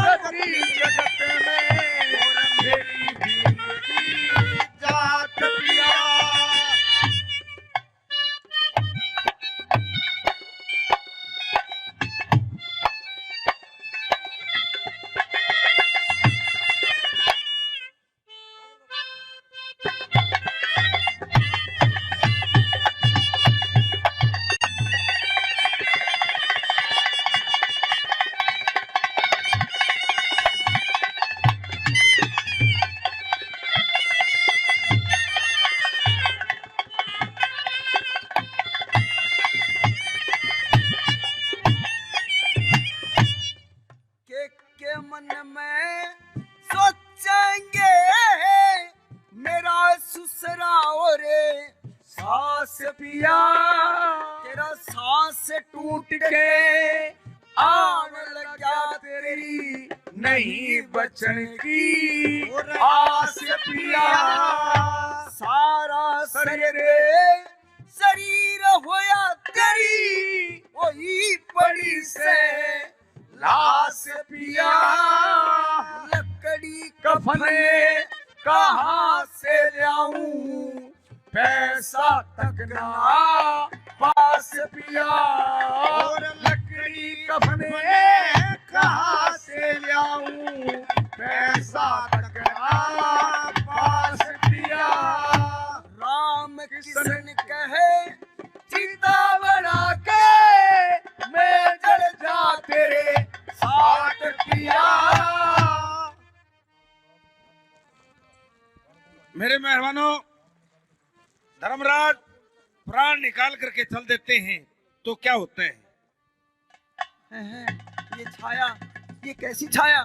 गति जगत में मेरी वीर की जात पिया। के मन में सोचेंगे मेरा ससुरा और सास पिया तेरा सांस टूट के आन लगा तेरी नहीं बचन की आस पिया सारा शरीर होया तेरी वही पड़ी से लाश पिया लकड़ी कफने कहाँ से लाऊं पैसा तक ना पास पिया और लकड़ी कफने कहाँ से लाऊं पैसा तकना पास पिया। राम किशन कहे चिंता बना के मैं जल जा तेरे साथ पिया। मेरे मेहमानों, धर्मराज प्राण निकाल करके चल देते हैं तो क्या होता है? ये छाया, ये कैसी छाया?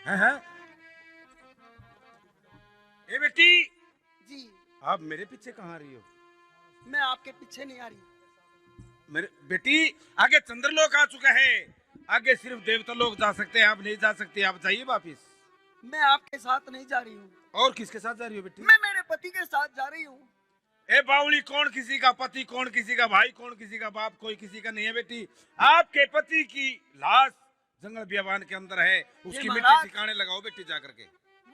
हैं? ए बेटी, जी आप मेरे पीछे कहाँ आ रही हो? मैं आपके पीछे नहीं आ रही। मेरे बेटी, आगे चंद्रलोक आ चुका है, आगे सिर्फ देवता लोग जा सकते हैं, आप नहीं जा सकते। आप जाइए वापिस। मैं आपके साथ नहीं जा रही हूँ। और किसके साथ जा रही हो बेटी? मैं मेरे पति के साथ जा रही हूँ। ए बावली, कौन किसी का पति, कौन किसी का भाई, कौन किसी का बाप, कोई किसी का नहीं है बेटी। आपके पति की लाश जंगल बियाबान के अंदर है, उसकी मिट्टी ठिकाने लगाओ बेटी जा करके।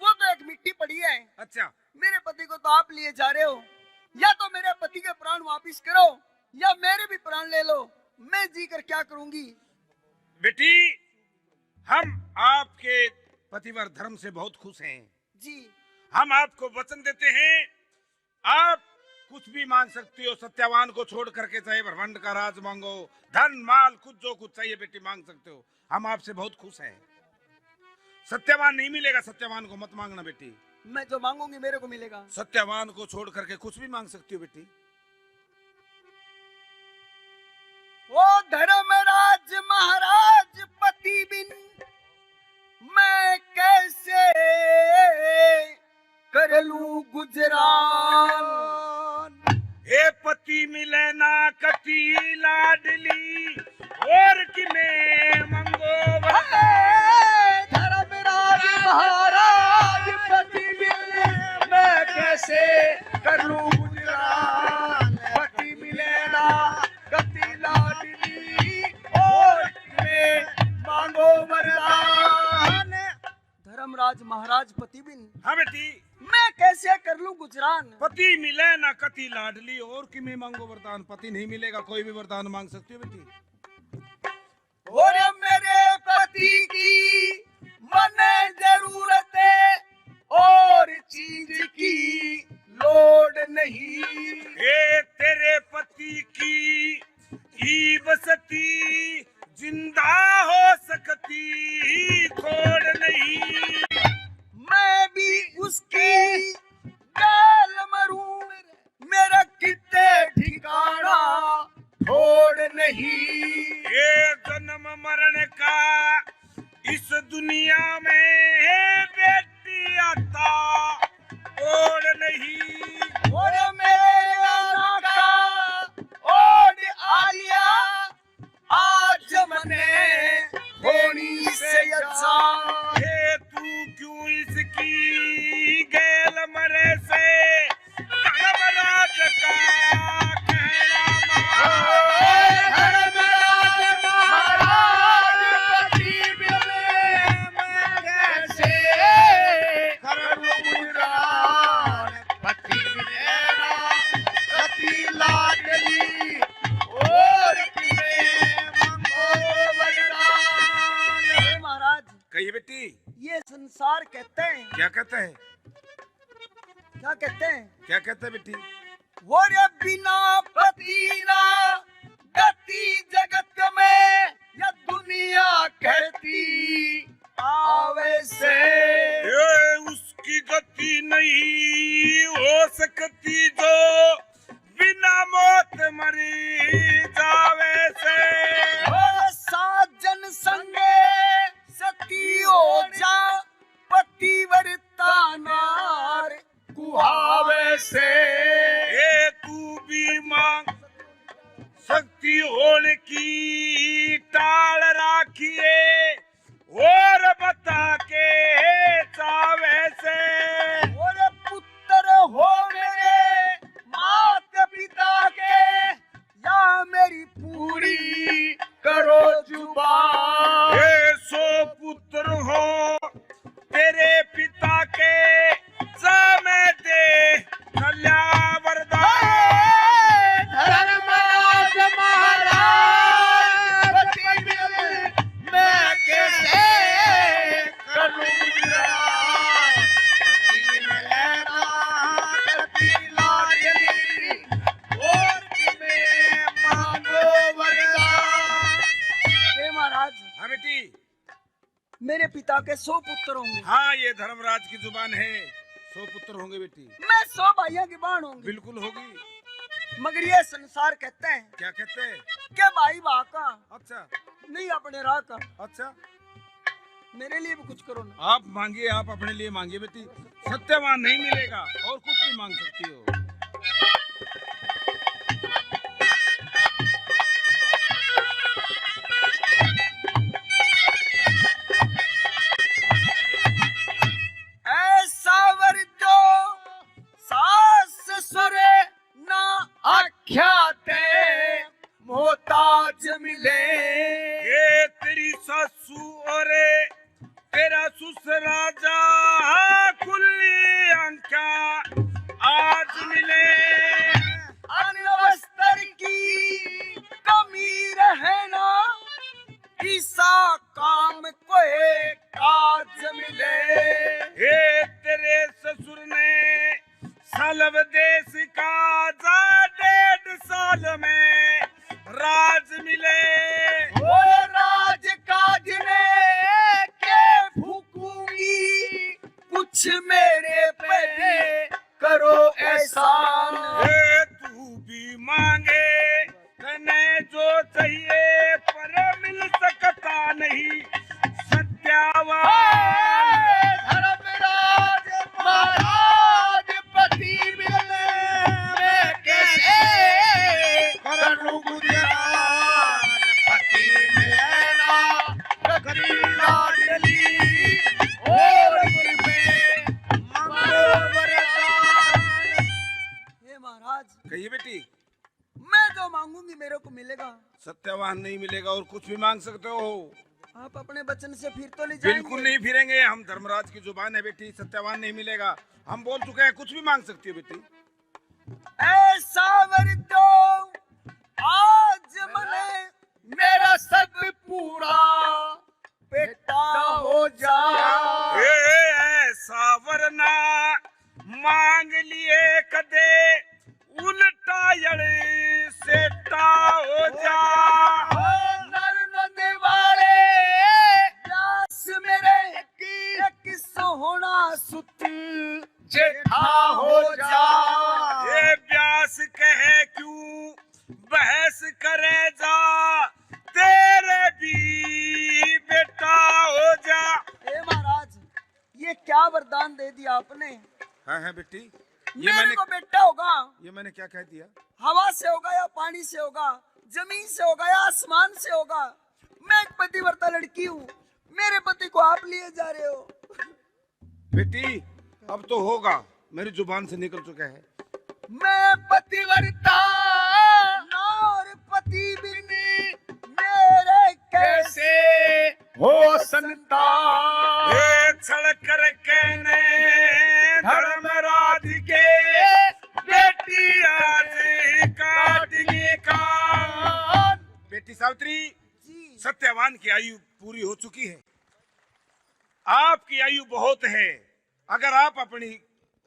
वो तो एक मिट्टी पड़ी है। अच्छा, मेरे पति को तो आप लिए जा रहे हो, या तो मेरे पति के प्राण वापिस करो या मेरे भी प्राण ले लो। मैं जी कर क्या करूंगी? बेटी, हम आपके पतिवर धर्म से बहुत खुश हैं जी। हम आपको वचन देते हैं, आप कुछ भी मांग सकती हो। सत्यवान को छोड़ करके चाहे ब्रह्मांड का राज मांगो, धन माल कुछ जो कुछ चाहिए बेटी मांग सकते हो। हम आपसे बहुत खुश हैं। सत्यवान नहीं मिलेगा, सत्यवान को मत मांगना बेटी। मैं जो मांगूंगी मेरे को मिलेगा। सत्यवान को छोड़ करके कुछ भी मांग सकती हो बेटी। ओ धर्मराज महाराज पति बिन मैं कैसे कर लूं गुजरान। हे पति मिले ना कति लाडली और किने मंगो धर्मराज महाराज पति मिले मैं कैसे कर लूं गुजरान। पति मिले ना गति लाडली और किने मांगो वरदान। धर्मराज महाराज पति बिन हाँ बेटी, मैं कैसे कर लूं गुजरान। पति मिले ना कति लाडली और किने मांगो वरदान। पति नहीं मिलेगा, कोई भी वरदान मांग सकती हो बेटी। और मेरे पति की मन जरूरत है और चीज की लोड नहीं। ये तेरे पति की ही बसती जिंदा हो सकती खोड़ नहीं। मैं भी उसकी गाल मरूं मेरा कितने ठिकाना नहीं। ये जन्म मरण का इस दुनिया में बेटी आता और नहीं। और मेरे नाना का ओढ़ आलिया आज मने होनी से अच्छा। ये तू क्यों इसकी गैल मरे से धर्मराज का कहना कहिए बेटी। ये संसार कहते हैं, क्या कहते हैं? क्या कहते हैं? क्या कहते हैं बेटी? वो रे बिना पति ना गति जगत में, या दुनिया कहती आवे से। ये उसकी गति नहीं हो सकती जो बिना मौत मरी जावे से। और साजन संगे सती हो जा पतिव्रता नार कुहावे से। ये तू भी मांग शक्ति होने की टाल राखिए और बता के चावे से। और पुत्र हो मेरे माता पिता के, या मेरी पूरी करो जुबान। ये 100 पुत्र हो तेरे पिता के समय दे कल्या वरदान। धर्मराज महाराज मैं कैसे करूं गुजरान। पति में लेना करती लाडली, और तुम्हें मांगो वरदान। हे महाराज, हाँ बेटी। मेरे पिता के 100 पुत्र होंगे। हाँ, ये धर्मराज की जुबान है। 100 पुत्र होंगे बेटी। मैं 100 भाइयों की बहन होंगी। बिल्कुल होगी। मगर ये संसार कहते हैं क्या कहते हैं? कि भाई बा का अच्छा नहीं अपने राह का। अच्छा, मेरे लिए भी कुछ करो ना। आप मांगिए, आप अपने लिए मांगिए बेटी। सत्यवान नहीं मिलेगा और कुछ भी मांग सकती हो। ऐसा वर जो सास ससुरे ना आख्याते मोहताज मिले। ये तेरी सासू और तेरा ससुरा जा खुली आंखा आज मिले। अन्न वस्त्र की कमी रहे ना, ईसा काम कोई काज मिले। ये तेरे ससुर ने सलव देश का जा 1.5 साल में राज मिले। वो राज काज ने के फूकूंगी, कुछ मेरे पे करो एहसान। ये तू भी मांगे तने जो चाहिए पर मिल सकता नहीं सत्यावान। धर्मराज महाराज पति मिलने में कैसे करूं गुजरान। पति मिलना कभी लाडली, और में मांगो वरदान। हे महाराज, कहिए बेटी। मैं जो मांगूंगी मेरे को मिलेगा। सत्यवान नहीं मिलेगा और कुछ भी मांग सकते हो। आप अपने वचन से फिर तो नहीं जाएंगे? बिल्कुल नहीं फिरेंगे। हम धर्मराज की जुबान है बेटी, सत्यवान नहीं मिलेगा। हम बोल चुके हैं, कुछ भी मांग सकती हो बेटी। ऐसा वर दो आज मने मेरा सब पूरा बेटा हो जा। ये ऐसा वरना मांग लिए कदे उल्टा यड़े सेटा हो जा। नर नदी वाले व्यास मेरे की सोहना सुत जेठा हो जा। ये व्यास कहे क्यों बहस करे जा। क्या वरदान दे दिया आपने। हाँ बेटी, ये मेरे मैंने को बेटा होगा, ये मैंने क्या कह दिया? हवा से होगा या पानी से होगा, जमीन से होगा या आसमान से होगा। मैं एक पतिव्रता लड़की हूँ, मेरे पति को आप लिए जा रहे हो। बेटी अब तो होगा, मेरी जुबान से निकल चुका है। मैं पतिव्रता और पति बिन मेरे कैसे हो संतान। ये छड़ कर कहने धर्मराज के बेटी आज काटेगी कान। बेटी सावित्री, जी सत्यवान की आयु पूरी हो चुकी है, आपकी आयु बहुत है। अगर आप अपनी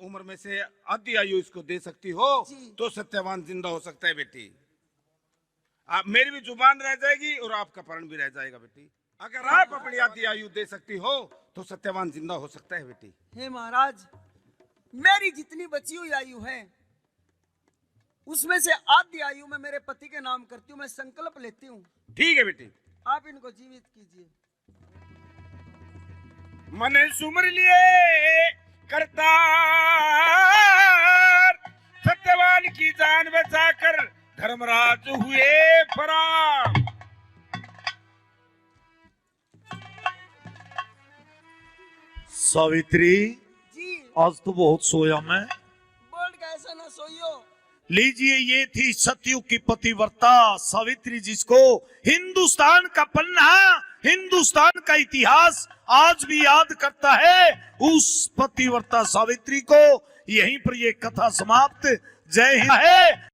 उम्र में से आधी आयु इसको दे सकती हो तो सत्यवान जिंदा हो सकता है बेटी। आप मेरी भी जुबान रह जाएगी और आपका प्राण भी रह जाएगा बेटी। अगर आप अपनी आधी आयु दे सकती हो तो सत्यवान जिंदा हो सकता है बेटी। हे महाराज, मेरी जितनी बची हुई आयु है उसमें से आधी आयु में मेरे पति के नाम करती हूँ, मैं संकल्प लेती हूँ। ठीक है बेटी, आप इनको जीवित कीजिए। मन सुमर लिए करता सत्यवान की जान बचाकर धर्मराज हुए फरार। सावित्री, जी आज तो बहुत सोया मैं। बोल के ऐसा ना सोइयो। लीजिए, ये थी सतयुग की पतिव्रता सावित्री, जिसको हिंदुस्तान का पन्ना, हिंदुस्तान का इतिहास आज भी याद करता है। उस पतिव्रता सावित्री को यहीं पर ये कथा समाप्त। जय हिंद है।